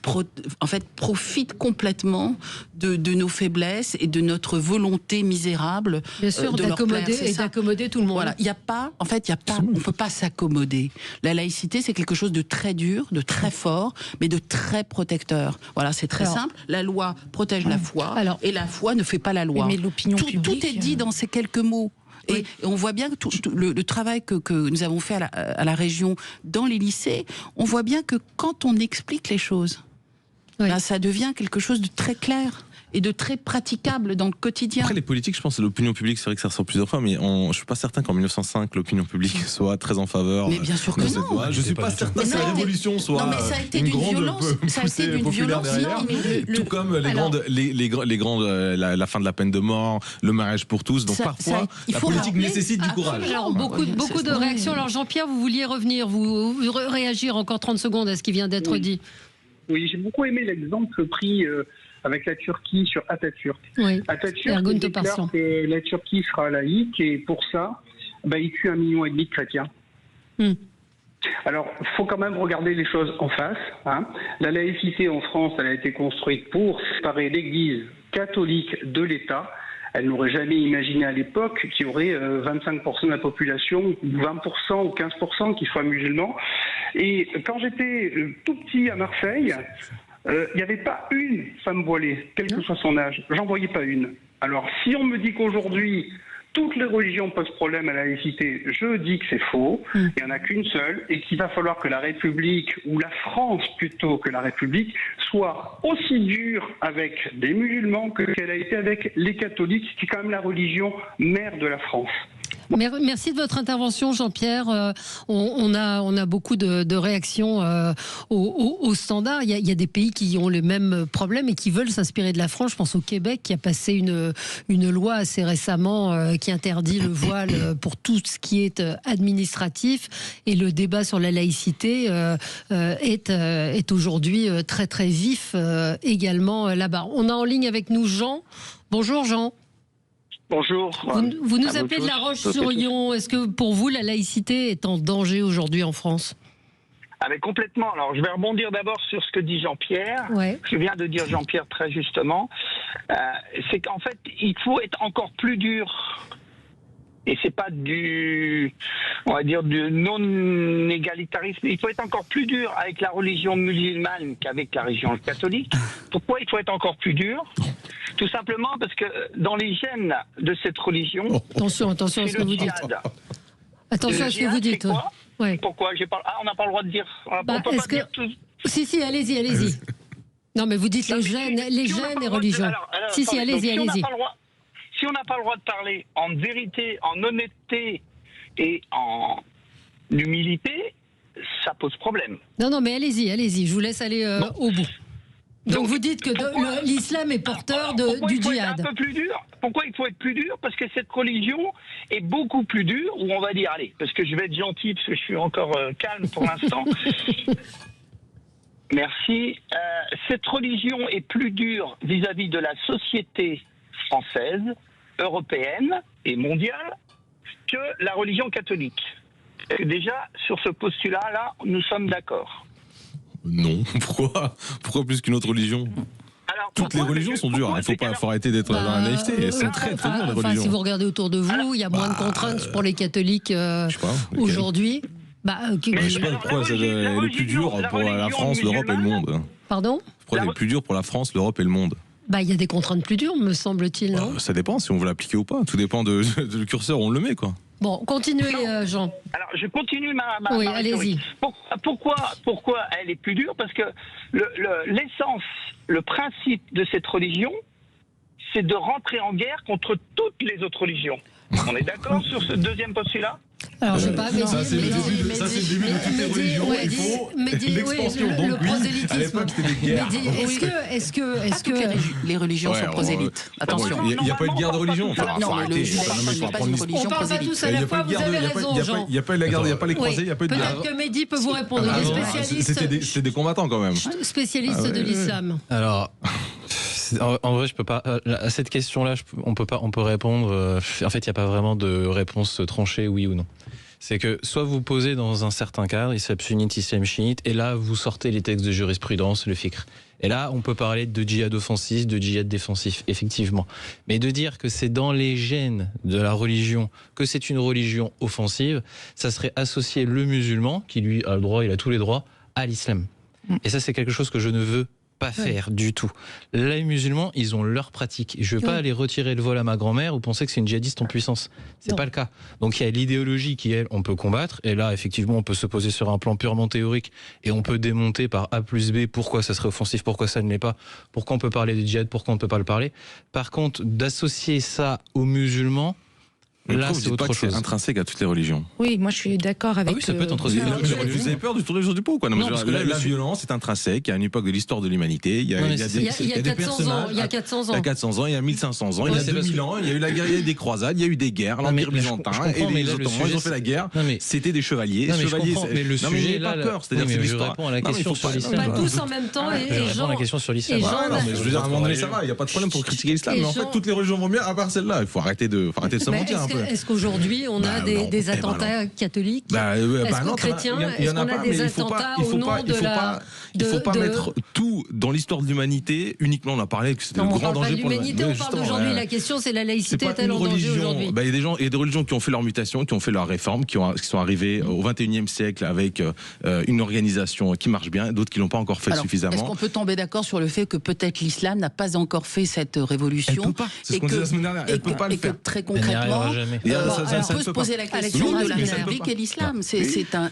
profitent complètement de nos faiblesses et de notre volonté misérable. Bien sûr, d'accommoder tout le monde. Voilà, on peut pas s'accommoder. La laïcité, c'est quelque chose de très dur, de très fort, mais de très protecteur. Voilà, c'est très simple. La loi protège la foi, et la foi ne fait pas la loi. Mais l'opinion publique... Tout est dit dans ces quelques mots. Et on voit bien que le travail que nous avons fait à la région dans les lycées, on voit bien que quand on explique les choses, ça devient quelque chose de très clair et de très praticable dans le quotidien. Après les politiques, je pense que l'opinion publique, c'est vrai que ça ressort plusieurs fois, mais je ne suis pas certain qu'en 1905 l'opinion publique soit très en faveur. Mais bien sûr que non. Je ne suis pas certain que la révolution soit une grande poussée populaire derrière. Tout comme la fin de la peine de mort, le mariage pour tous. Donc parfois, la politique nécessite du courage. Alors beaucoup de réactions. Alors Jean-Pierre, vous vouliez revenir, vous réagir encore 30 secondes à ce qui vient d'être dit. Oui, j'ai beaucoup aimé l'exemple pris avec la Turquie sur Atatürk. Atatürk déclare que la Turquie sera laïque, et pour ça, il tue 1,5 million de chrétiens. Alors, il faut quand même regarder les choses en face. La laïcité en France, elle a été construite pour séparer l'Église catholique de l'État. Elle n'aurait jamais imaginé à l'époque qu'il y aurait 25% de la population, 20% ou 15% qui soient musulmans. Et quand j'étais tout petit à Marseille, il n'y avait pas une femme voilée, quel que soit son âge. J'en voyais pas une. Alors, si on me dit qu'aujourd'hui, toutes les religions posent problème à la laïcité, je dis que c'est faux. Il n'y en a qu'une seule, et qu'il va falloir que la République, ou la France plutôt que la République, soit aussi dure avec des musulmans qu'elle a été avec les catholiques, qui est quand même la religion mère de la France. Merci de votre intervention, Jean-Pierre. On a beaucoup de réactions au standard. Il y a des pays qui ont les mêmes problèmes et qui veulent s'inspirer de la France. Je pense au Québec, qui a passé une loi assez récemment qui interdit le voile pour tout ce qui est administratif. Et le débat sur la laïcité est aujourd'hui très très vif également là-bas. On a en ligne avec nous Jean. Bonjour Jean. Bonjour. Vous nous appelez de La Roche-sur-Yon. Est-ce que pour vous, la laïcité est en danger aujourd'hui en France ? Mais complètement. Alors, je vais rebondir d'abord sur ce que dit Jean-Pierre. Je viens de dire Jean-Pierre très justement. C'est qu'en fait, il faut être encore plus dur. Et c'est pas du non-égalitarisme. Il faut être encore plus dur avec la religion musulmane qu'avec la religion catholique. Pourquoi il faut être encore plus dur ? Tout simplement parce que dans les gènes de cette religion... Attention à ce que vous dites. Attention à ce que vous dites. Pourquoi on n'a pas le droit de dire... on peut pas dire tout... Si, allez-y. Non, mais vous dites les gènes et religions. Allez-y. Si on n'a pas le droit de parler en vérité, en honnêteté et en humilité, ça pose problème. Non, mais allez-y, je vous laisse aller au bout. Donc vous dites que l'islam est porteur du djihad. Pourquoi il faut être plus dur? Parce que cette religion est beaucoup plus dure, ou on va dire, allez, parce que je vais être gentil, parce que je suis encore calme pour l'instant. Merci. Cette religion est plus dure vis-à-vis de la société française, européenne et mondiale que la religion catholique. Et déjà, sur ce postulat-là, nous sommes d'accord. Non, pourquoi plus qu'une autre religion? Toutes les religions sont dures, il faut arrêter d'être dans la naïveté, elles sont très très dures les religions. Si vous regardez autour de vous, il y a moins de contraintes pour les catholiques aujourd'hui. Je sais pas pourquoi elle est plus dure pour la France, l'Europe et le monde. Pardon? Pourquoi elle est plus dure pour la France, l'Europe et le monde? Il y a des contraintes plus dures, me semble-t-il, non? Ça dépend si on veut l'appliquer ou pas, tout dépend de le curseur où on le met, quoi. Bon, continuez, Jean. Alors, je continue ma oui, allez-y. Pourquoi elle est plus dure? Parce que l'essence, le principe de cette religion, c'est de rentrer en guerre contre toutes les autres religions. On est d'accord sur ce deuxième postulat? Alors, je sais pas, mais ça, c'est le début de toutes les religions. Il faut l'expansion. Donc, oui, à l'époque, c'était des guerres. Est-ce que les religions sont prosélytes? Attention. Il n'y a pas eu de guerre de religion. Non, le judaïsme n'est pas une religion prosélyte. tous à la fois, vous avez raison, Jean. Il n'y a pas eu la guerre, il n'y a pas les croisés, il n'y a pas eu de guerre. Peut-être que Mehdi peut vous répondre. Il est spécialiste. C'était des combattants, quand même. Spécialiste de l'islam. Alors... En vrai, je peux pas. À cette question-là, on peut répondre. En fait, il n'y a pas vraiment de réponse tranchée, oui ou non. C'est que soit vous posez dans un certain cadre, islam sunnite, islam chiite, et là vous sortez les textes de jurisprudence, le fiqh. Et là, on peut parler de djihad offensif, de djihad défensif, effectivement. Mais de dire que c'est dans les gènes de la religion, que c'est une religion offensive, ça serait associer le musulman, qui lui a le droit, il a tous les droits, à l'islam. Et ça, c'est quelque chose que je ne veux pas faire du tout. Les musulmans, ils ont leur pratique. Je ne veux pas aller retirer le vol à ma grand-mère ou penser que c'est une djihadiste en puissance. C'est pas le cas. Donc il y a l'idéologie qui, elle, on peut combattre. Et là, effectivement, on peut se poser sur un plan purement théorique et on peut démonter par A plus B pourquoi ça serait offensif, pourquoi ça ne l'est pas, pourquoi on peut parler de djihad, pourquoi on ne peut pas le parler. Par contre, d'associer ça aux musulmans, là, c'est autre chose. C'est intrinsèque à toutes les religions. Oui, moi je suis d'accord avec. Oui, ça peut être entre vous avez peur du tour des jours du pot, quoi. Non, parce que la violence est intrinsèque à une époque de l'histoire de l'humanité. Il y a des personnages. Il y a 400 ans. Il y a 400 ans, il y a 1500 ans, il y a 2000 ans, il y a eu la guerre, il y a eu des croisades, il y a eu des guerres, l'Empire byzantin et les Ottomans, ils ont fait la guerre. C'était des chevaliers. Mais le sujet, là, pas peur. C'est-à-dire, c'est l'histoire. Je réponds à la question sur l'islam. Pas tous en même temps. Je réponds à la question sur l'islam. Je veux dire, à un moment donné, ça va. Il n'y a pas de problème pour critiquer l'islam. Mais en fait, toutes les religions vont bien, à part celle-là. Il faut arrêter de se mentir un peu. Est-ce qu'aujourd'hui, on a des attentats catholiques? Est-ce qu'aux chrétiens, est-ce qu'on a des attentats au nom de la... Il ne faut pas mettre tout dans l'histoire de l'humanité. Uniquement, on a parlé que c'était le grand danger pour l'humanité. On parle d'aujourd'hui. La question, c'est la laïcité est-elle en danger aujourd'hui? Il y a des religions qui ont fait leur mutation, qui ont fait leur réforme, qui sont arrivées au XXIe siècle avec une organisation qui marche bien, d'autres qui l'ont pas encore fait suffisamment. Est-ce qu'on peut tomber d'accord sur le fait que peut-être l'islam n'a pas encore fait cette révolution? Elle peut pas. C'est ce qu'on disait la semaine dernière. Elle peut pas le faire. Et que très concrètement, on peut se poser la question de la République et l'islam. C'est un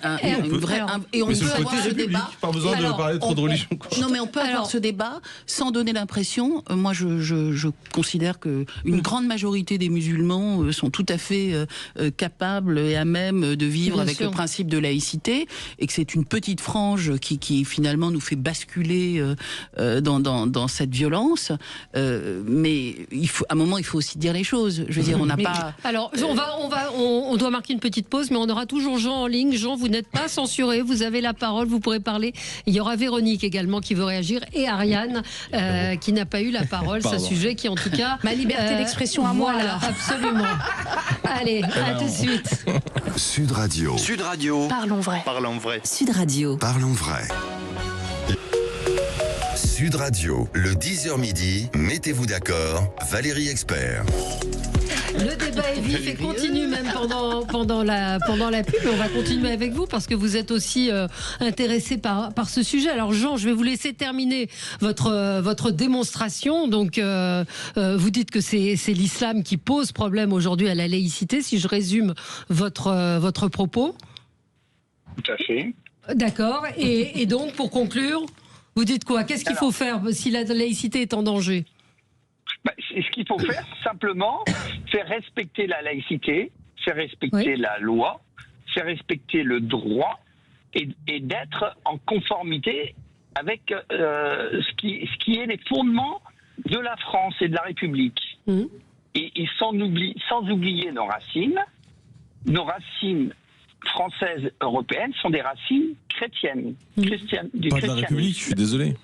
vrai. Et on peut avoir ce débat. Pas besoin de parler trop de religion. Non, mais on peut avoir ce débat sans donner l'impression. Moi, je considère que une grande majorité des musulmans sont tout à fait capables et à même de vivre avec le principe de laïcité, et que c'est une petite frange qui finalement nous fait basculer dans cette violence. Mais à un moment, il faut aussi dire les choses. Je veux dire, on n'a pas. Alors, on doit marquer une petite pause, mais on aura toujours Jean en ligne. Jean, vous n'êtes pas censuré, vous avez la parole, vous pourrez parler. Il y aura Véronique également qui veut réagir, et Ariane qui n'a pas eu la parole. C'est un sujet qui, en tout cas, ma liberté d'expression à moi, là. Absolument. Allez, à tout de suite. Sud Radio. Sud Radio. Parlons vrai. Parlons vrai. Sud Radio. Parlons vrai. Sud Radio, le 10h midi, mettez-vous d'accord, Valérie Expert. Le débat est vif et continue même pendant la pub. On va continuer avec vous parce que vous êtes aussi intéressé par ce sujet. Alors Jean, je vais vous laisser terminer votre démonstration. Donc vous dites que c'est l'islam qui pose problème aujourd'hui à la laïcité, si je résume votre propos. Tout à fait. D'accord. Et donc pour conclure, vous dites quoi? Qu'est-ce qu'il faut faire si la laïcité est en danger? Ce qu'il faut faire, simplement, c'est respecter la laïcité, c'est respecter la loi, c'est respecter le droit et d'être en conformité avec ce qui est les fondements de la France et de la République. Et sans oublier nos racines françaises, européennes sont des racines chrétiennes. Pas de la République, je suis désolé.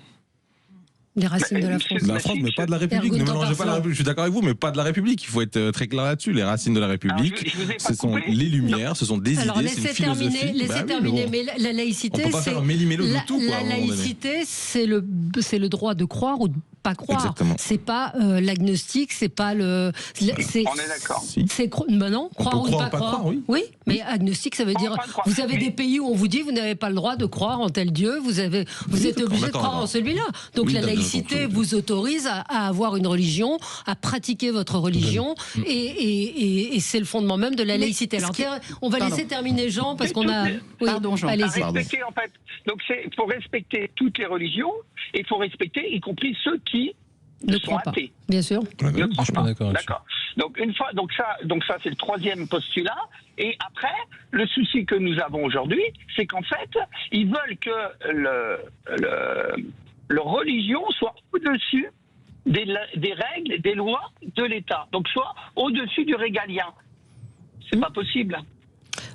Les racines de la France. De la France, mais pas de la République. Ne mélangez pas la République. Je suis d'accord avec vous, mais pas de la République. Il faut être très clair là-dessus. Les racines de la République, ce sont les Lumières, ce sont des idées, c'est une philosophie. Laissez terminer. Mais la laïcité, on peut pas faire un méli-mélo de tout. La laïcité, c'est le droit de croire ou de pas croire. Exactement. C'est pas l'agnostique, c'est pas le. On est d'accord. Ben non, croire ou ne pas croire. Oui, mais agnostique, ça veut dire vous avez des pays où on vous dit vous n'avez pas le droit de croire en tel Dieu, vous êtes obligé de croire en celui-là. Donc la laïcité vous autorise à avoir une religion, à pratiquer votre religion, et c'est le fondement même de la laïcité. Alors on va laisser terminer Jean parce qu'on a. Pardon, Jean. Allez-y. Respecter, en fait. Donc il faut respecter toutes les religions et il faut respecter, y compris ceux qui ne sont athées. Bien sûr. Je suis pas d'accord. Donc ça c'est le troisième postulat. Et après, le souci que nous avons aujourd'hui, c'est qu'en fait, ils veulent que leur religion soit au-dessus des règles et des lois de l'État. Donc soit au-dessus du régalien. C'est pas possible.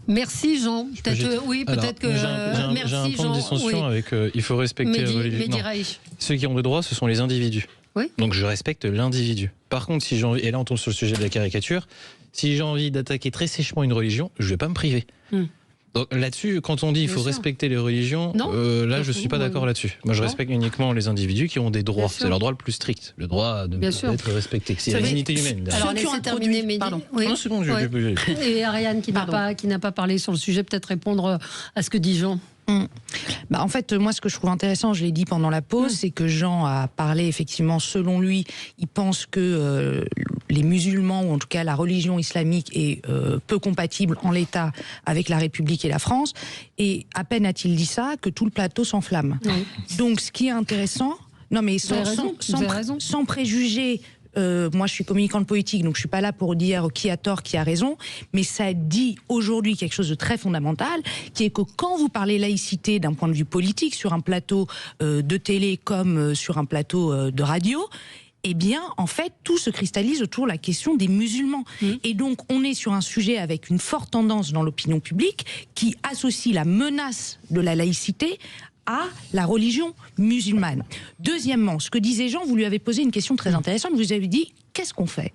Merci Jean. Peut-être que. J'ai un point de dissension avec. Il faut respecter la religion. Ceux qui ont le droit, ce sont les individus. Oui. Donc je respecte l'individu. Par contre, si j'ai envie, et là on tombe sur le sujet de la caricature, si j'ai envie d'attaquer très sèchement une religion, je vais pas me priver. Donc là-dessus, quand on dit il faut respecter les religions, là je suis pas d'accord là-dessus. Moi je respecte uniquement les individus qui ont des droits. C'est leur droit le plus strict, le droit d'être respecté. C'est la dignité humaine. Alors laissez terminer Mehdi. Et Ariane qui n'a pas parlé sur le sujet, peut-être répondre à ce que dit Jean. En fait, moi, ce que je trouve intéressant, je l'ai dit pendant la pause, c'est que Jean a parlé, effectivement, selon lui, il pense que les musulmans, ou en tout cas la religion islamique, est peu compatible en l'état avec la République et la France. Et à peine a-t-il dit ça que tout le plateau s'enflamme. Donc, ce qui est intéressant, sans préjuger. Moi, je suis communicante politique, donc je suis pas là pour dire qui a tort, qui a raison, mais ça dit aujourd'hui quelque chose de très fondamental, qui est que quand vous parlez laïcité d'un point de vue politique, sur un plateau de télé comme sur un plateau de radio, eh bien, en fait, tout se cristallise autour de la question des musulmans. Et donc, on est sur un sujet avec une forte tendance dans l'opinion publique qui associe la menace de la laïcité à la religion musulmane. Deuxièmement, ce que disait Jean, vous lui avez posé une question très intéressante, vous avez dit, qu'est-ce qu'on fait ?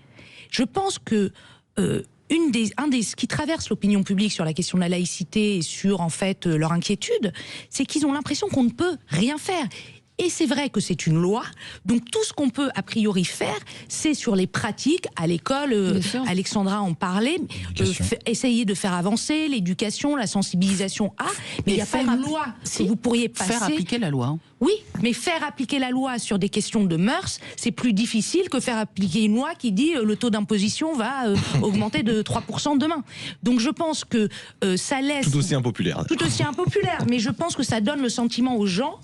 Je pense que ce qui traverse l'opinion publique sur la question de la laïcité et sur, en fait, leur inquiétude, c'est qu'ils ont l'impression qu'on ne peut rien faire. Et c'est vrai que c'est une loi, donc tout ce qu'on peut a priori faire, c'est sur les pratiques, à l'école, Alexandra en parlait, essayer de faire avancer l'éducation, la sensibilisation mais il n'y a pas une loi que vous pourriez passer. Faire appliquer la loi. Oui, mais faire appliquer la loi sur des questions de mœurs, c'est plus difficile que faire appliquer une loi qui dit le taux d'imposition va augmenter de 3% demain. Donc je pense que ça laisse... Tout aussi impopulaire. Tout aussi impopulaire, mais je pense que ça donne le sentiment aux gens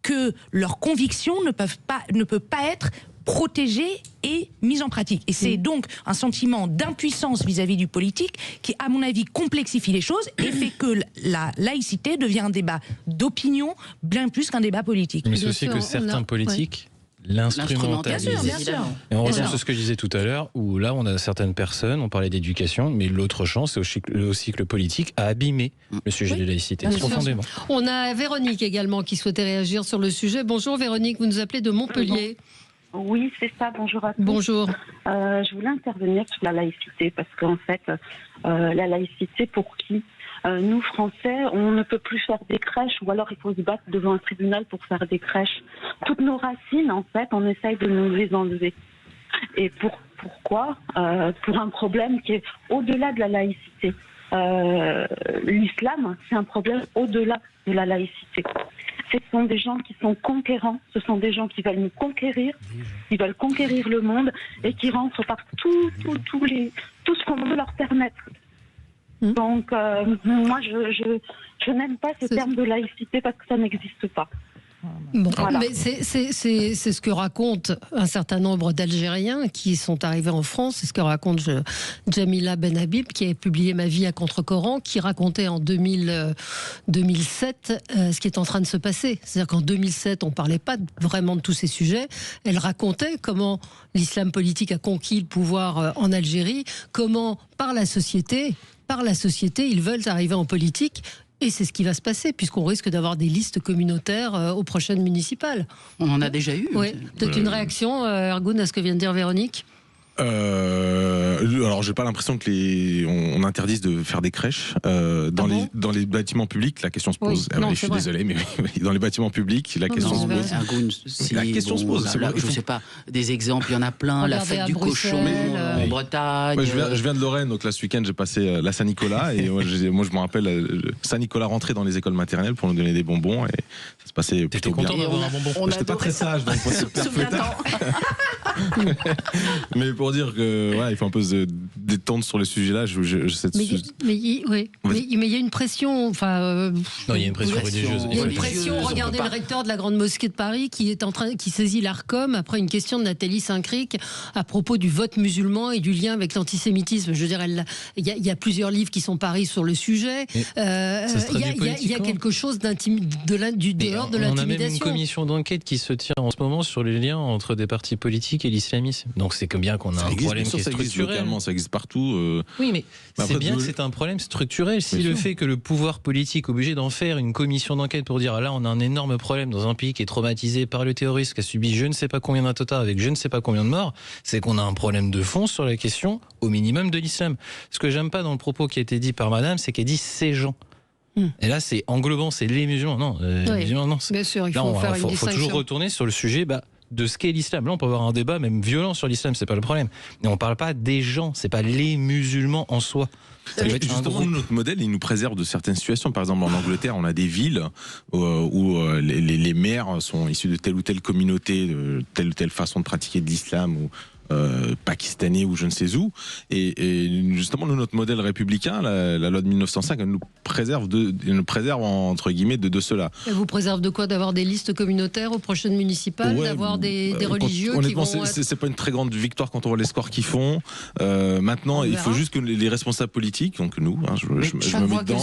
que leurs convictions ne peuvent pas être protégées et mises en pratique. Et c'est donc un sentiment d'impuissance vis-à-vis du politique qui, à mon avis, complexifie les choses et fait que la laïcité devient un débat d'opinion bien plus qu'un débat politique. Mais c'est aussi que certains politiques l'instrumentalisent. Bien sûr. Et on revient sur ce que je disais tout à l'heure, où là, on a certaines personnes, on parlait d'éducation, mais l'autre champ, c'est aussi que le politique a abîmé le sujet de la laïcité, profondément. On a Véronique également qui souhaitait réagir sur le sujet. Bonjour Véronique, vous nous appelez de Montpellier. Oui, c'est ça. Bonjour à tous. Bonjour. Je voulais intervenir sur la laïcité, parce qu'en fait, la laïcité, pour qui nous, Français, on ne peut plus faire des crèches, ou alors il faut se battre devant un tribunal pour faire des crèches. Toutes nos racines, en fait, on essaye de nous les enlever. Et pourquoi pour un problème qui est au-delà de la laïcité. L'islam, c'est un problème au-delà de la laïcité. Ce sont des gens qui sont conquérants, ce sont des gens qui veulent nous conquérir, qui veulent conquérir le monde et qui rentrent par tout ce qu'on veut leur permettre. Donc, moi, je n'aime pas ce terme de laïcité parce que ça n'existe pas. Bon, voilà. Mais c'est ce que raconte un certain nombre d'Algériens qui sont arrivés en France. C'est ce que raconte Jamila Ben Habib, qui a publié Ma vie à contre-coran, qui racontait en 2007 ce qui est en train de se passer. C'est-à-dire qu'en 2007, on ne parlait pas vraiment de tous ces sujets. Elle racontait comment l'islam politique a conquis le pouvoir en Algérie, comment par la société, ils veulent arriver en politique. Et c'est ce qui va se passer, puisqu'on risque d'avoir des listes communautaires aux prochaines municipales. On en a déjà eu. Oui. Peut-être une réaction, Ergun, à ce que vient de dire Véronique ? Alors, j'ai pas l'impression que on interdise de faire des crèches dans les bâtiments publics. La question se pose. Oui. Non, je suis désolé, mais dans les bâtiments publics, la question se pose. La question se pose. Je ne sais pas, des exemples, il y en a plein. Regardez, la fête du cochon en Bretagne. Ouais, je viens de Lorraine, donc là ce week-end j'ai passé la Saint-Nicolas et moi je me rappelle Saint-Nicolas rentrait dans les écoles maternelles pour nous donner des bonbons et ça se passait plutôt bien. T'étais content d'avoir un bonbon? J'étais pas très sage, donc moi c'est mais pour dire que il faut un peu se détendre sur les sujets-là. Mais il y a une pression. Non, il y a une pression religieuse. Il y a une pression. Regardez le recteur de la Grande Mosquée de Paris qui saisit l'Arcom après une question de Nathalie Saint-Cric à propos du vote musulman et du lien avec l'antisémitisme. Je veux dire, il y a plusieurs livres qui sont parus sur le sujet. Il y a quelque chose de l'ordre de l'intimidation. On a même une commission d'enquête qui se tient en ce moment sur les liens entre des partis politiques et l'islamisme. Donc c'est comme bien qu'on a un problème qui est structurel. Ça existe partout. Oui, mais c'est bien que c'est un problème structurel. Si le fait que le pouvoir politique est obligé d'en faire une commission d'enquête pour dire là on a un énorme problème dans un pays qui est traumatisé par le terrorisme, qui a subi je ne sais pas combien d'attentats avec je ne sais pas combien de morts, c'est qu'on a un problème de fond sur la question au minimum de l'islam. Ce que j'aime pas dans le propos qui a été dit par madame, c'est qu'elle dit ces gens. Et là, c'est englobant, c'est les musulmans. Non, les musulmans, non. Bien sûr, il faut faire une distinction. Faut toujours retourner sur le sujet de ce qu'est l'islam. Là, on peut avoir un débat même violent sur l'islam, c'est pas le problème. Mais on parle pas des gens, c'est pas les musulmans en soi. Justement, notre modèle, il nous préserve de certaines situations. Par exemple, en Angleterre, on a des villes où les maires sont issus de telle ou telle communauté, de telle ou telle façon de pratiquer de l'islam ou pakistanais ou je ne sais où. Et justement, notre modèle républicain, la loi de 1905, elle nous préserve entre guillemets de cela. Elle vous préserve de quoi? D'avoir des listes communautaires aux prochaines municipales, d'avoir des religieux honnêtement, qui vont c'est pas une très grande victoire quand on voit les scores qu'ils font. Maintenant, il faut juste que les responsables politiques, donc nous, je me mets dedans,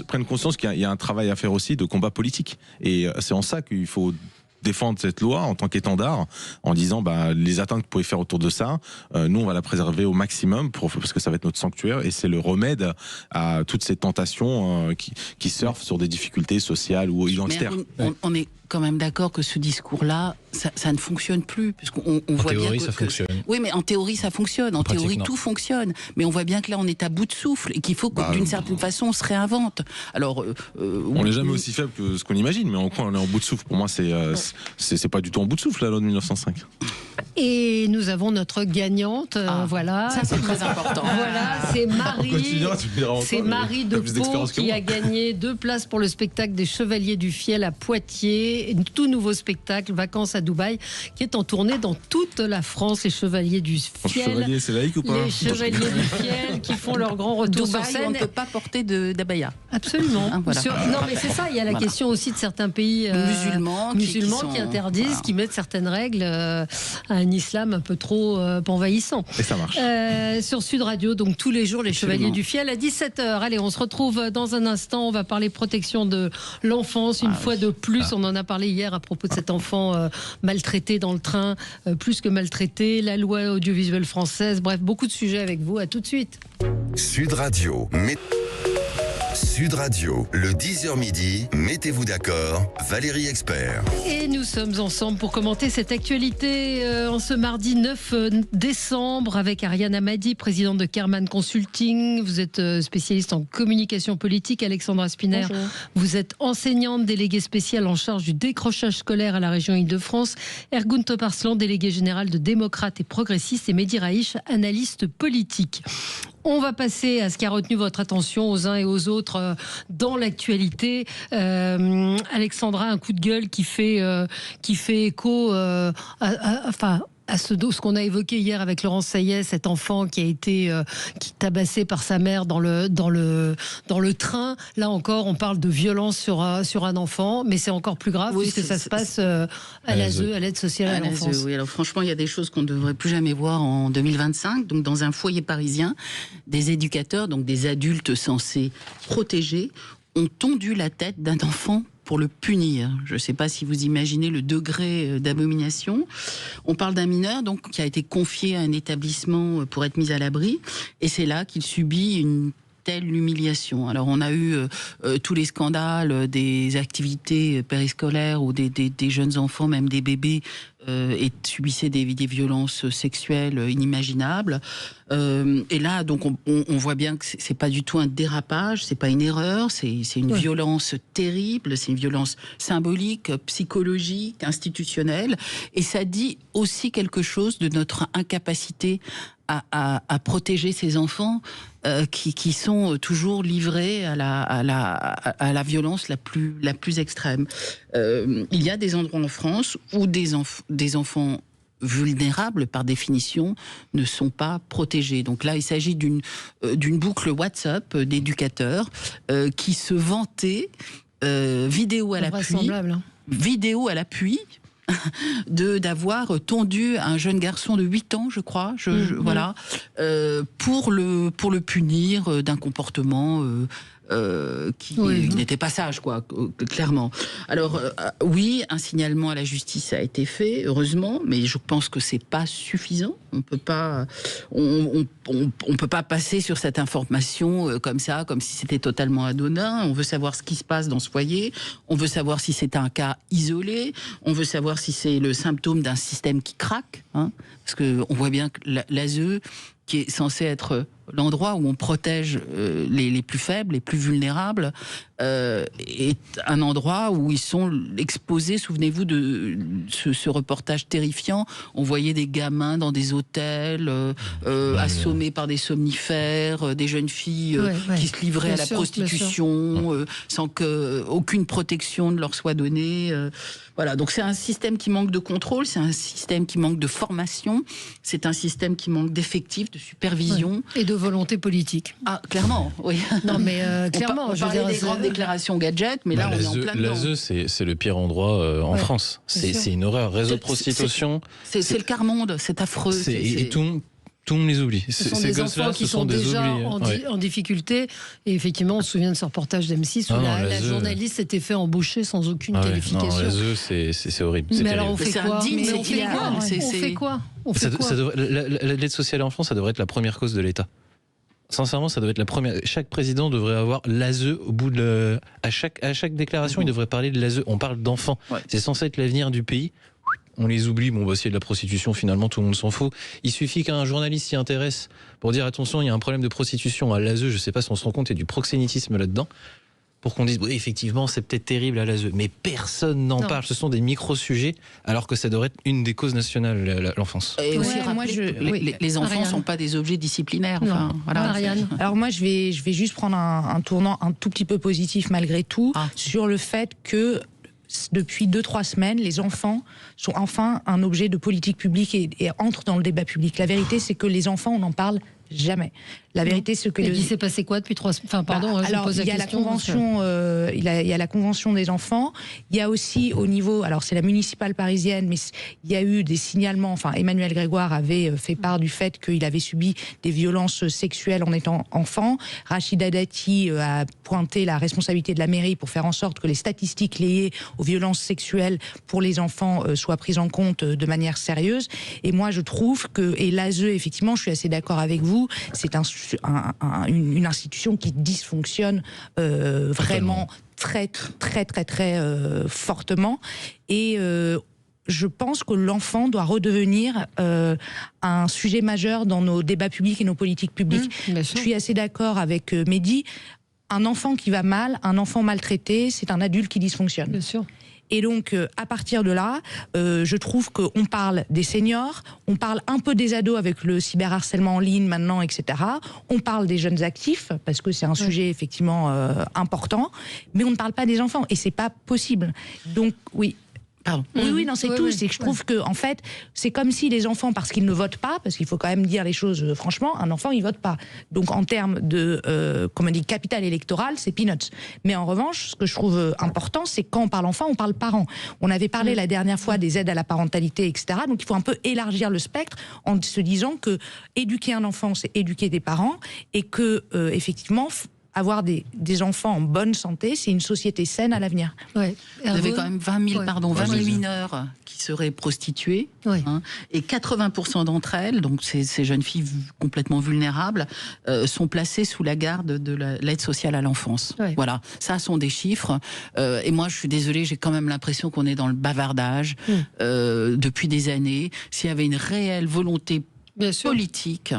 prennent conscience qu'il y a un travail à faire aussi de combat politique. Et c'est en ça qu'il faut défendre cette loi en tant qu'étendard, en disant les atteintes que vous pouvez faire autour de ça, nous on va la préserver au maximum parce que ça va être notre sanctuaire et c'est le remède à toutes ces tentations qui surfent sur des difficultés sociales ou identitaires. On est quand même d'accord que ce discours-là, ça ne fonctionne plus. Puisqu'on voit bien ça fonctionne. Oui, mais en théorie, ça fonctionne. En théorie, tout fonctionne. Mais on voit bien que là, on est à bout de souffle et qu'il faut que, d'une certaine façon, on se réinvente. Alors, on n'est jamais aussi faible que ce qu'on imagine, mais en quoi on est en bout de souffle? Pour moi, c'est pas du tout en bout de souffle, la loi de 1905. Et nous avons notre gagnante, voilà. Ça, c'est très important. Voilà, c'est Marie de Pau qui a gagné 2 places pour le spectacle des Chevaliers du Fiel à Poitiers. Un tout nouveau spectacle, Vacances à Dubaï, qui est en tournée dans toute la France. Les Chevaliers du Fiel. Chevalier, c'est laïque ou pas? Les Chevaliers du Fiel qui font leur grand retour Dubaï, sur scène. On ne peut pas porter d'abaya. Absolument. Voilà. Non, mais c'est ça. Il y a la question aussi de certains pays musulmans qui interdisent, qui mettent certaines règles à un islam un peu trop envahissant. Et ça marche. Sur Sud Radio, donc tous les jours, les Chevaliers du Fiel à 17h. Allez, on se retrouve dans un instant. On va parler protection de l'enfance une fois de plus. On en a parlé hier à propos de cet enfant maltraité dans le train, plus que maltraité, la loi audiovisuelle française, bref, beaucoup de sujets avec vous. À tout de suite. Sud Radio, le 10h midi, mettez-vous d'accord, Valérie Expert. Et nous sommes ensemble pour commenter cette actualité en ce mardi 9 décembre avec Ariane Amadi, présidente de Kerman Consulting. Vous êtes spécialiste en communication politique. Alexandra Spinner, bonjour. Vous êtes enseignante, déléguée spéciale en charge du décrochage scolaire à la région Île-de-France. Ergun Toparslan, délégué général de Démocrates et Progressistes. Et Mehdi Raïch, analyste politique. On va passer à ce qui a retenu votre attention aux uns et aux autres dans l'actualité. Alexandra, un coup de gueule qui fait écho à à ce qu'on a évoqué hier avec Laurence Saillet, cet enfant qui a été tabassé par sa mère dans le train. Là encore, on parle de violence sur un enfant, mais c'est encore plus grave puisque ça se passe à l'ASE, à l'aide sociale à l'enfance. Oui, alors franchement, il y a des choses qu'on ne devrait plus jamais voir en 2025. Donc, dans un foyer parisien, des éducateurs, donc des adultes censés protéger, ont tondu la tête d'un enfant pour le punir. Je ne sais pas si vous imaginez le degré d'abomination. On parle d'un mineur donc qui a été confié à un établissement pour être mis à l'abri, et c'est là qu'il subit une telle humiliation. Alors on a eu tous les scandales des activités périscolaires où des jeunes enfants, même des bébés, subissaient des violences sexuelles inimaginables. Et là, donc, on voit bien que c'est pas du tout un dérapage, c'est pas une erreur, c'est une violence terrible, c'est une violence symbolique, psychologique, institutionnelle, et ça dit aussi quelque chose de notre incapacité à protéger ces enfants qui sont toujours livrés à la violence la plus extrême. Il y a des endroits en France où des enfants vulnérables, par définition, ne sont pas protégés. Donc là, il s'agit d'une boucle WhatsApp d'éducateurs qui se vantaient, vidéo à l'appui, d'avoir tondu un jeune garçon de 8 ans, je crois, voilà, pour le punir d'un comportement qui n'était pas sage, quoi, clairement. Alors, oui, un signalement à la justice a été fait, heureusement, mais je pense que c'est pas suffisant. On peut pas passer sur cette information comme ça, comme si c'était totalement anodin. On veut savoir ce qui se passe dans ce foyer. On veut savoir si c'est un cas isolé. On veut savoir si c'est le symptôme d'un système qui craque, hein, parce que on voit bien que l'ASE, qui est censé être l'endroit où on protège les plus faibles, les plus vulnérables, est un endroit où ils sont exposés. Souvenez-vous de ce reportage terrifiant. On voyait des gamins dans des hôtels, assommés par des somnifères, des jeunes filles qui se livraient à la prostitution, sans qu'aucune protection ne leur soit donnée. Voilà, donc c'est un système qui manque de contrôle, c'est un système qui manque de formation, c'est un système qui manque d'effectifs, de supervision. Et de volonté politique. Ah, clairement, oui. Non, mais clairement. On parlait des grandes déclarations gadgets, mais là, on est en plein dedans. L'ASE, c'est le pire endroit en France. C'est une horreur. Réseau de prostitution. C'est le quart-monde, c'est affreux. Et tout le monde les oublie. Ce sont des enfants qui sont déjà en difficulté. Et effectivement, on se souvient de ce reportage d'M6 où la journaliste s'était fait embaucher sans aucune qualification. Non, c'est horrible. Mais alors on fait quoi? L'aide sociale en France, ça devrait être la première cause de l'État. Sincèrement, ça devrait être la première. Chaque président devrait avoir l'ASE au bout de... À chaque déclaration, il devrait parler de l'ASE. On parle d'enfants. C'est censé être l'avenir du pays. On les oublie. Bon, s'il y a de la prostitution, finalement, tout le monde s'en fout. Il suffit qu'un journaliste s'y intéresse pour dire attention, il y a un problème de prostitution à l'ASE. Je ne sais pas si on se rend compte, il y a du proxénétisme là-dedans. Pour qu'on dise, oui, effectivement, c'est peut-être terrible à l'ASE. Mais personne n'en parle. Ce sont des micro-sujets, alors que ça devrait être une des causes nationales, l'enfance. Et aussi, les enfants ne sont pas des objets disciplinaires. Enfin, voilà. Alors moi, je vais juste prendre un tournant un tout petit peu positif malgré tout, sur le fait que depuis 2-3 semaines, les enfants sont enfin un objet de politique publique et entrent dans le débat public. La vérité, c'est que les enfants, on n'en parle jamais. La vérité, c'est que... Il s'est passé quoi depuis 3 semaines? Enfin, pardon, alors, il y a la convention, il y a la convention des enfants. Il y a aussi au niveau, alors c'est la municipale parisienne, mais il y a eu des signalements. Enfin, Emmanuel Grégoire avait fait part du fait qu'il avait subi des violences sexuelles en étant enfant. Rachida Dati a pointé la responsabilité de la mairie pour faire en sorte que les statistiques liées aux violences sexuelles pour les enfants soient prises en compte de manière sérieuse. Et moi, je trouve que, et l'ASE, effectivement, je suis assez d'accord avec vous, c'est une institution qui dysfonctionne vraiment très fortement. Et je pense que l'enfant doit redevenir un sujet majeur dans nos débats publics et nos politiques publiques. Je suis assez d'accord avec Mehdi. Un enfant qui va mal, un enfant maltraité, c'est un adulte qui dysfonctionne. Bien sûr. Et donc, à partir de là, je trouve qu'on parle des seniors, on parle un peu des ados avec le cyberharcèlement en ligne maintenant, etc. On parle des jeunes actifs, parce que c'est un sujet effectivement important, mais on ne parle pas des enfants, et c'est pas possible. Donc, oui. Pardon. Oui, non, c'est tout. C'est que je trouve que, en fait, c'est comme si les enfants, parce qu'ils ne votent pas, parce qu'il faut quand même dire les choses franchement, un enfant, il vote pas. Donc, en termes de, capital électoral, c'est peanuts. Mais en revanche, ce que je trouve important, c'est quand on parle enfant, on parle parents. On avait parlé la dernière fois des aides à la parentalité, etc. Donc, il faut un peu élargir le spectre en se disant que éduquer un enfant, c'est éduquer des parents, et que, effectivement, avoir des enfants en bonne santé, c'est une société saine à l'avenir. Ouais. Vous avez quand même 20 000 mineurs qui seraient prostituées, et 80% d'entre elles, donc ces jeunes filles complètement vulnérables, sont placées sous la garde de l'aide sociale à l'enfance. Voilà, ça sont des chiffres. Et moi, je suis désolée, j'ai quand même l'impression qu'on est dans le bavardage depuis des années. S'il y avait une réelle volonté politique,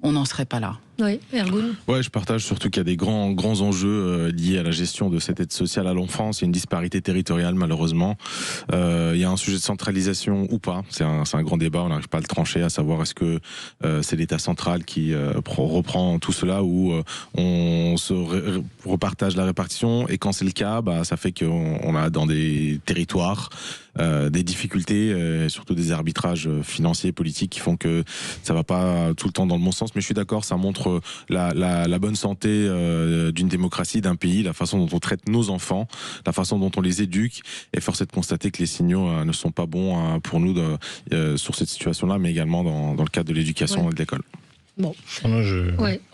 on n'en serait pas là. Oui, Ergun. Ouais, je partage surtout qu'il y a des grands enjeux liés à la gestion de cette aide sociale à l'enfance. Il y a une disparité territoriale, malheureusement. Il y a un sujet de centralisation ou pas. C'est un grand débat, on n'arrive pas à le trancher, à savoir est-ce que c'est l'État central qui reprend tout cela ou on se repartage la répartition. Et quand c'est le cas, ça fait qu'on a dans des territoires des difficultés, surtout des arbitrages financiers, politiques qui font que ça va pas tout le temps dans le bon sens. Mais je suis d'accord, ça montre la bonne santé d'une démocratie, d'un pays, la façon dont on traite nos enfants, la façon dont on les éduque. Et force est de constater que les signaux ne sont pas bons pour nous sur cette situation-là, mais également dans le cadre de l'éducation et de l'école. Bon.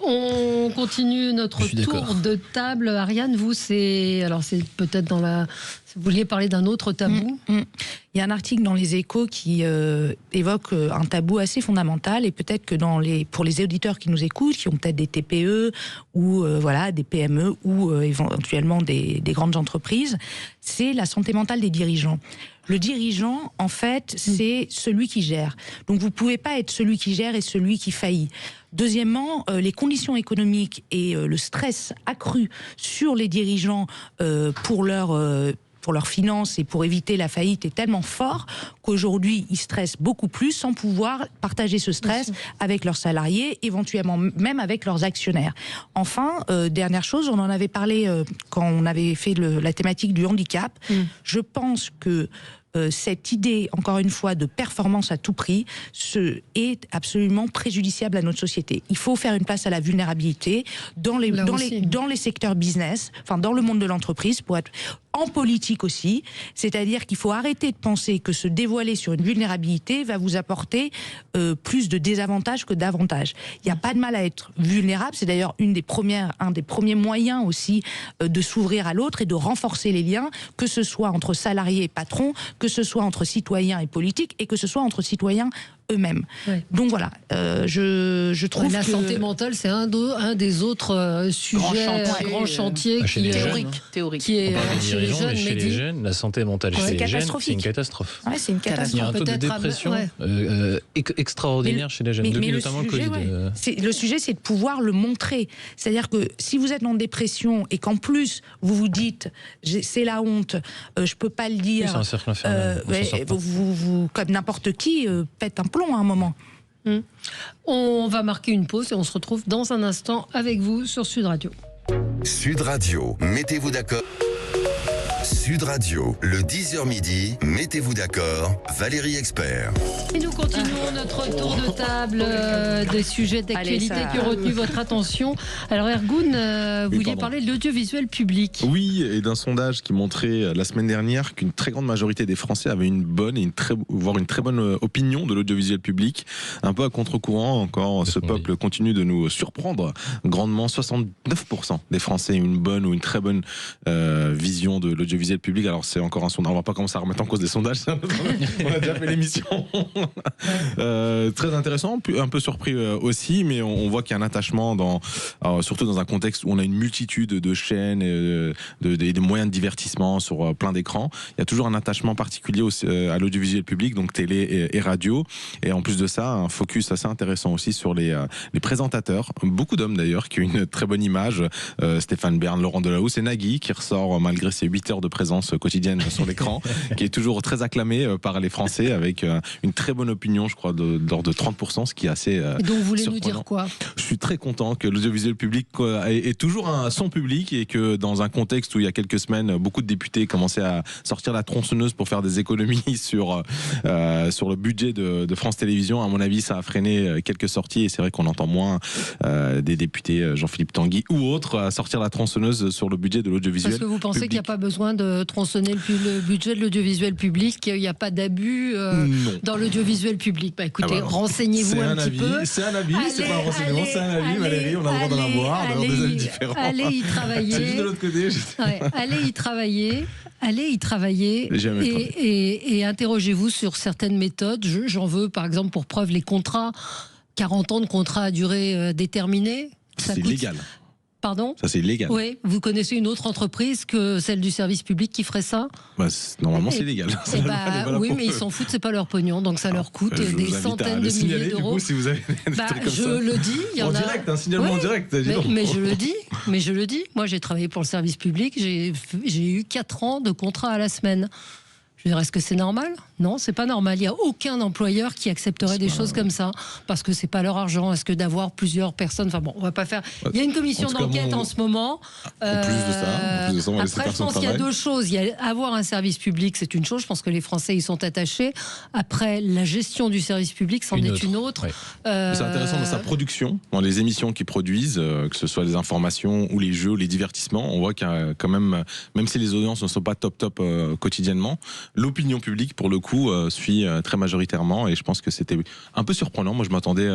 On continue notre tour de table. Ariane, vous, c'est peut-être vous vouliez parler d'un autre tabou. Il y a un article dans les Échos qui évoque un tabou assez fondamental, et peut-être que pour les auditeurs qui nous écoutent, qui ont peut-être des TPE ou des PME ou éventuellement des grandes entreprises, c'est la santé mentale des dirigeants. Le dirigeant, en fait, c'est celui qui gère. Donc vous ne pouvez pas être celui qui gère et celui qui faillit. Deuxièmement, les conditions économiques et le stress accru sur les dirigeants pour leurs finances et pour éviter la faillite est tellement fort qu'aujourd'hui, ils stressent beaucoup plus sans pouvoir partager ce stress avec leurs salariés, éventuellement même avec leurs actionnaires. Enfin, dernière chose, on en avait parlé quand on avait fait la thématique du handicap. Je pense que cette idée, encore une fois, de performance à tout prix, est absolument préjudiciable à notre société. Il faut faire une place à la vulnérabilité dans les secteurs business, enfin dans le monde de l'entreprise, pour être en politique aussi. C'est-à-dire qu'il faut arrêter de penser que se dévoiler sur une vulnérabilité va vous apporter plus de désavantages que d'avantages. Il n'y a pas de mal à être vulnérable. C'est d'ailleurs un des premiers moyens aussi de s'ouvrir à l'autre et de renforcer les liens, que ce soit entre salariés et patrons, que ce soit entre citoyens et politiques, et que ce soit entre citoyens eux-mêmes. Donc voilà, je trouve la santé mentale, c'est un des autres sujets, grands chantiers théorique. Qui est chez les jeunes, chez les jeunes, la santé mentale chez les jeunes, c'est une catastrophe. C'est une catastrophe. Il y a un taux de dépression extraordinaire chez les jeunes, depuis notamment le Covid. Le sujet, c'est de pouvoir le montrer. C'est-à-dire que si vous êtes en dépression et qu'en plus vous vous dites c'est la honte, je peux pas le dire. C'est un cercle infernal. Vous comme n'importe qui pète un plomb à un moment. On va marquer une pause et on se retrouve dans un instant avec vous sur Sud Radio. Sud Radio, mettez-vous d'accord. Sud Radio, le 10h midi, mettez-vous d'accord, Valérie Expert. Et nous continuons notre tour de table des sujets d'actualité qui ont retenu votre attention. Alors Ergun, vous vouliez parler de l'audiovisuel public. Oui, et d'un sondage qui montrait la semaine dernière qu'une très grande majorité des Français avaient une bonne voire une très bonne opinion de l'audiovisuel public. Un peu à contre-courant encore, ce peuple continue de nous surprendre grandement. 69% des Français ont une bonne ou une très bonne vision de l'audiovisuel public. Alors c'est encore un sondage, on va pas commencer à remettre en cause des sondages, on a déjà fait l'émission. Très intéressant, un peu surpris aussi, mais on voit qu'il y a un attachement surtout dans un contexte où on a une multitude de chaînes et de moyens de divertissement sur plein d'écrans. Il y a toujours un attachement particulier à l'audiovisuel public, donc télé et radio, et en plus de ça un focus assez intéressant aussi sur les présentateurs, beaucoup d'hommes d'ailleurs qui ont une très bonne image, Stéphane Bern, Laurent Delahousse et Nagui qui ressort malgré ses 8 heures de présentation présence quotidienne sur l'écran, qui est toujours très acclamé par les Français, avec une très bonne opinion, je crois, de l'ordre de 30%, ce qui est assez Et donc vous voulez surprenant. nous dire quoi? Je suis très content que l'audiovisuel public est toujours son public, et que dans un contexte où il y a quelques semaines, beaucoup de députés commençaient à sortir la tronçonneuse pour faire des économies sur le budget de France Télévisions, à mon avis, ça a freiné quelques sorties, et c'est vrai qu'on entend moins des députés, Jean-Philippe Tanguy ou autres, à sortir la tronçonneuse sur le budget de l'audiovisuel. Parce que vous pensez public. qu'il n'y a pas besoin de tronçonner le budget de l'audiovisuel public, qu'il n'y a pas d'abus dans l'audiovisuel public? Bah écoutez, renseignez-vous un petit peu. C'est un avis, c'est pas un renseignement, c'est un avis, Valérie, on a le droit d'en avoir, d'avoir des avis différents. Allez y travailler. C'est juste de l'autre côté. Allez y travailler et interrogez-vous sur certaines méthodes. J'en veux par exemple pour preuve les contrats, 40 ans de contrats à durée déterminée. C'est illégal. Pardon ? Ça, c'est illégal. Oui, vous connaissez une autre entreprise que celle du service public qui ferait ça ? Normalement, c'est illégal. Oui, mais ils s'en foutent, c'est pas leur pognon, donc ça leur coûte des centaines de milliers d'euros. Du coup, si vous avez des trucs comme ça. Le dis, il y en a. Direct, un signalement en direct. Mais je le dis. Moi, j'ai travaillé pour le service public, j'ai eu 4 ans de contrat à la semaine. Je veux dire, est-ce que c'est normal ? Non, c'est pas normal. Il n'y a aucun employeur qui accepterait des choses comme ça, parce que c'est pas leur argent. Est-ce que d'avoir plusieurs personnes... Enfin bon, on va pas faire... Il y a une commission d'enquête en ce moment. En plus de ça, après, je pense qu'il y a deux choses. Il y a avoir un service public, c'est une chose. Je pense que les Français y sont attachés. Après, la gestion du service public, c'en est une autre. Oui. C'est intéressant dans sa production, dans les émissions qu'ils produisent, que ce soit les informations ou les jeux ou les divertissements. On voit qu'il y a quand même si les audiences ne sont pas top quotidiennement, l'opinion publique, pour le coup, suit très majoritairement, et je pense que c'était un peu surprenant. Moi, je m'attendais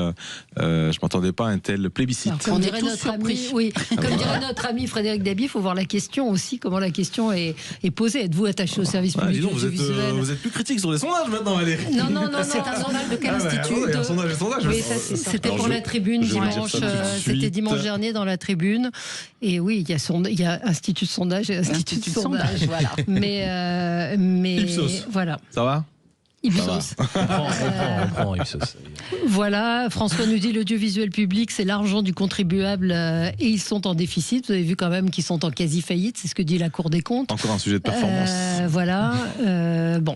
pas à un tel plébiscite. Alors, comme dirait notre ami Frédéric Dabi, il faut voir la question aussi, comment la question est posée. Êtes-vous attaché au service public audiovisuel ? Vous êtes plus critique sur les sondages maintenant, Valérie. Non, c'est un sondage de quel institut ? Un sondage. Oui, c'était pour la Tribune dimanche. C'était dimanche dernier dans la Tribune. Et oui, il y a Institut de sondage et Institut de sondage. Voilà. Mais Ipsos. Voilà. Ça va ? Ipsos. On prend Ipsos. Voilà, François nous dit l'audiovisuel public, c'est l'argent du contribuable et ils sont en déficit. Vous avez vu quand même qu'ils sont en quasi-faillite, c'est ce que dit la Cour des comptes. Encore un sujet de performance. Voilà. Bon.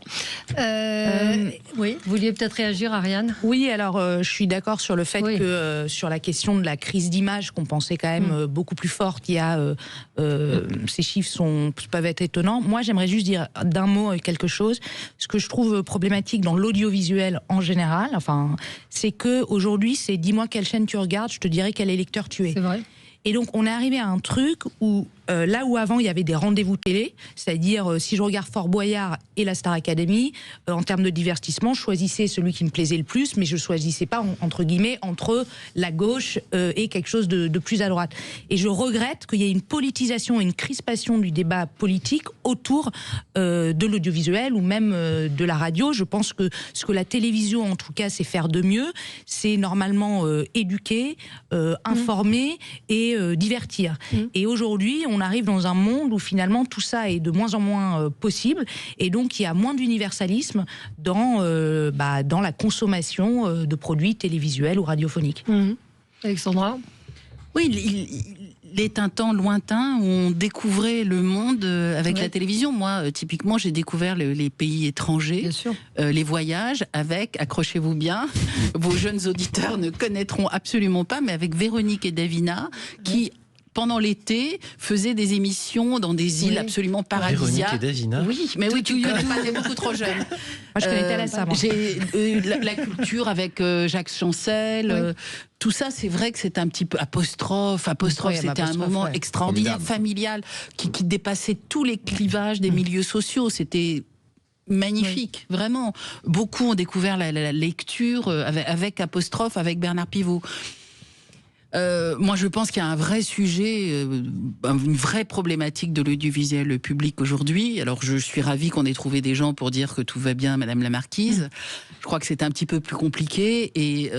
Oui, vous vouliez peut-être réagir, Ariane ? Oui, alors je suis d'accord sur le fait que sur la question de la crise d'image, qu'on pensait quand même beaucoup plus forte, ces chiffres peuvent être étonnants. Moi, j'aimerais juste dire d'un mot quelque chose. Ce que je trouve problématique dans l'audiovisuel en général, c'est que aujourd'hui, c'est dis-moi quelle chaîne tu regardes, je te dirai quel électeur tu es. C'est vrai. Et donc, on est arrivé à un truc où, là où avant, il y avait des rendez-vous télé, c'est-à-dire, si je regarde Fort Boyard et la Star Academy, en termes de divertissement, je choisissais celui qui me plaisait le plus, mais je ne choisissais pas, entre guillemets, entre la gauche et quelque chose de plus à droite. Et je regrette qu'il y ait une politisation et une crispation du débat politique autour de l'audiovisuel ou même de la radio. Je pense que ce que la télévision, en tout cas, sait faire de mieux, c'est normalement éduquer, informer et divertir. Et aujourd'hui, on arrive dans un monde où finalement tout ça est de moins en moins possible, et donc il y a moins d'universalisme dans la consommation de produits télévisuels ou radiophoniques. Alexandra ? Oui, il est un temps lointain où on découvrait le monde avec la télévision. Moi, typiquement, j'ai découvert les pays étrangers, les voyages avec, accrochez-vous bien, vos jeunes auditeurs ne connaîtront absolument pas, mais avec Véronique et Davina, qui pendant l'été, faisaient des émissions dans des îles absolument paradisiaques. Véronique et Davina. Oui, mais oui, tu connais pas, t'es beaucoup trop jeune. Moi, je connais Thalassa, moi. J'ai la culture avec Jacques Chancel. Tout ça, c'est vrai que c'est un petit peu apostrophe, c'était un moment extraordinaire, familial, qui dépassait tous les clivages des milieux sociaux. C'était magnifique, vraiment. Beaucoup ont découvert la lecture avec apostrophe, avec Bernard Pivot. Moi, je pense qu'il y a un vrai sujet, une vraie problématique de l'audiovisuel public aujourd'hui. Alors, je suis ravie qu'on ait trouvé des gens pour dire que tout va bien, Madame la Marquise. Je crois que c'est un petit peu plus compliqué et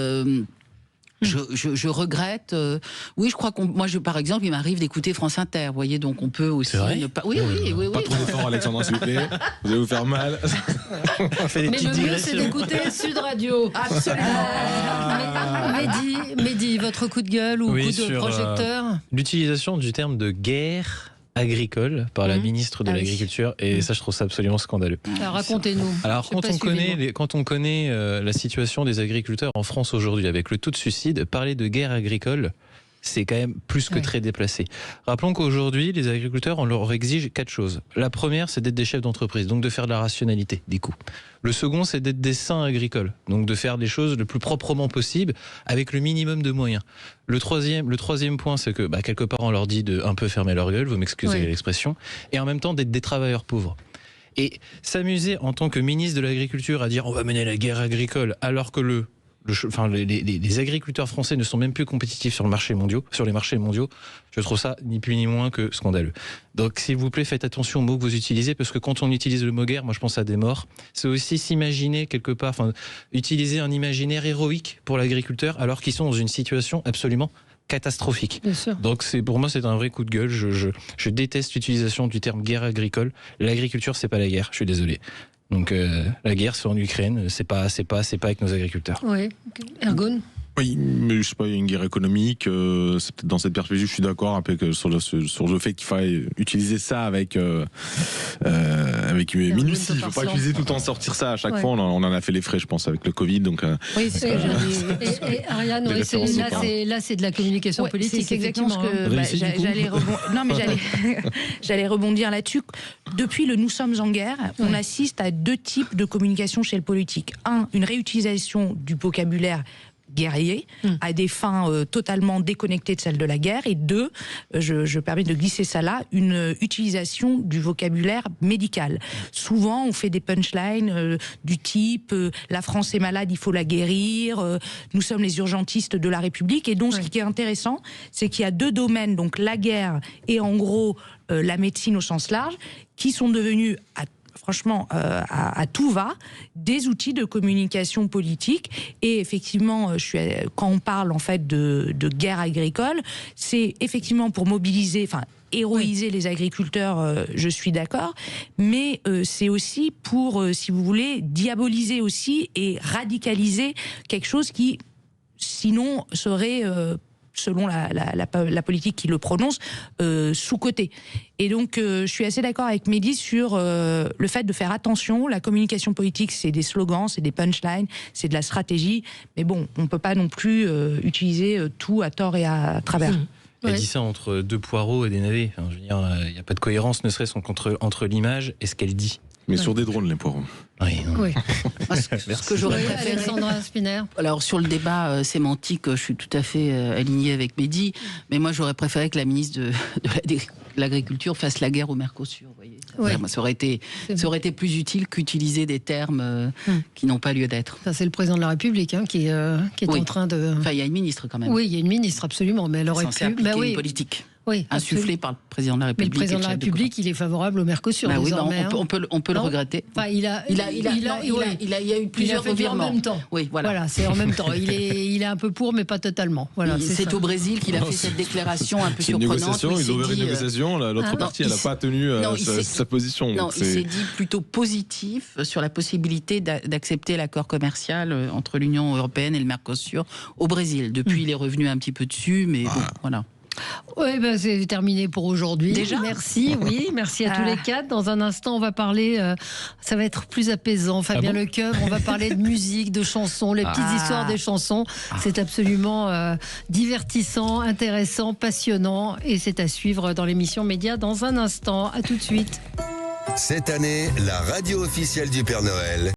je regrette. Oui, je crois par exemple, il m'arrive d'écouter France Inter. Vous voyez, donc on peut aussi ne pas. Oui. Pas trop d'efforts, Alexandra, s'il vous plaît. Vous allez vous faire mal. Mais le mieux, c'est d'écouter Sud Radio. Absolument. Mehdi, votre coup de gueule ou coup de projecteur ? L'utilisation du terme de guerre agricole par la ministre de l'Agriculture, et ça, je trouve ça absolument scandaleux. Alors, racontez-nous. Alors, quand on connaît la situation des agriculteurs en France aujourd'hui, avec le taux de suicide, parler de guerre agricole, c'est quand même plus que très déplacé. Rappelons qu'aujourd'hui, les agriculteurs, on leur exige 4 choses. La première, c'est d'être des chefs d'entreprise, donc de faire de la rationalité des coûts. Le second, c'est d'être des saints agricoles, donc de faire des choses le plus proprement possible, avec le minimum de moyens. Le troisième point, c'est que quelque part, on leur dit de un peu fermer leur gueule, vous m'excusez l'expression, et en même temps d'être des travailleurs pauvres. Et s'amuser en tant que ministre de l'Agriculture à dire on va mener la guerre agricole, alors que les agriculteurs français ne sont même plus compétitifs sur les marchés mondiaux, je trouve ça ni plus ni moins que scandaleux. Donc s'il vous plaît, faites attention aux mots que vous utilisez, parce que quand on utilise le mot guerre, moi je pense à des morts. C'est aussi s'imaginer quelque part, utiliser un imaginaire héroïque pour l'agriculteur, alors qu'ils sont dans une situation absolument catastrophique. Donc pour moi c'est un vrai coup de gueule. Je déteste l'utilisation du terme guerre agricole. L'agriculture c'est pas la guerre, je suis désolé. Donc la guerre c'est en Ukraine, c'est pas avec nos agriculteurs. Oui, Ergun. Oui, mais je sais pas, il y a une guerre économique, c'est peut-être dans cette perspective, je suis d'accord avec sur le fait qu'il faille utiliser ça avec minutie. Il ne faut pas utiliser tout le temps sortir ça à chaque fois. On en a fait les frais, je pense, avec le Covid. Donc, oui, c'est et Ariane, là c'est de la communication politique. C'est exactement ce que j'allais rebondir là-dessus. Depuis le Nous sommes en guerre, on assiste à 2 types de communication chez le politique. Une réutilisation du vocabulaire guerrier à des fins totalement déconnectées de celles de la guerre, et 2, je permets de glisser ça là, une utilisation du vocabulaire médical. Souvent on fait des punchlines du type la France est malade, il faut la guérir, nous sommes les urgentistes de la République, et donc ce qui est intéressant, c'est qu'il y a 2 domaines, donc la guerre et en gros la médecine au sens large, qui sont devenus franchement, à tout va, des outils de communication politique. Et effectivement, quand on parle en fait de guerre agricole, c'est effectivement pour mobiliser, héroïser les agriculteurs, je suis d'accord, mais c'est aussi pour, si vous voulez, diaboliser aussi et radicaliser quelque chose qui, sinon, serait selon la politique qui le prononce, sous-coté. Et donc, je suis assez d'accord avec Mehdi sur le fait de faire attention. La communication politique, c'est des slogans, c'est des punchlines, c'est de la stratégie. Mais bon, on ne peut pas non plus utiliser tout à tort et à travers. Elle dit ça entre 2 poireaux et des navets. Je veux dire, il n'y a pas de cohérence, ne serait-ce entre l'image et ce qu'elle dit. Mais sur des drones, les poireaux. Oui. Ce que j'aurais préféré. Alexandra Spinner. Alors sur le débat sémantique, je suis tout à fait alignée avec Mehdi, mais moi j'aurais préféré que la ministre de l'Agriculture fasse la guerre au Mercosur. Vous voyez. Ça aurait été plus utile qu'utiliser des termes qui n'ont pas lieu d'être. Ça, c'est le président de la République qui est en train de. Enfin, il y a une ministre quand même. Oui, il y a une ministre absolument, mais elle aurait pu. Une politique. Insufflé par le président de la République. Mais le président de la République, il est favorable au Mercosur désormais. On peut le regretter. Enfin, il y a eu plusieurs revirements. En même temps. Oui, voilà. C'est en même temps. Il est un peu pour, mais pas totalement. Voilà, c'est au Brésil qu'il a fait cette déclaration un peu surprenante. Ils ont ouvert une négociation. L'autre partie, elle n'a pas tenu sa position. Non, il s'est dit plutôt positif sur la possibilité d'accepter l'accord commercial entre l'Union européenne et le Mercosur au Brésil. Depuis, il est revenu un petit peu dessus, mais bon, voilà. Oui, c'est terminé pour aujourd'hui. Déjà ? Merci, merci à tous les 4. Dans un instant, on va parler, ça va être plus apaisant. Fabien Lecoeuvre, on va parler de musique, de chansons, les petites histoires des chansons. C'est absolument divertissant, intéressant, passionnant, et c'est à suivre dans l'émission Média dans un instant. À tout de suite. Cette année, la radio officielle du Père Noël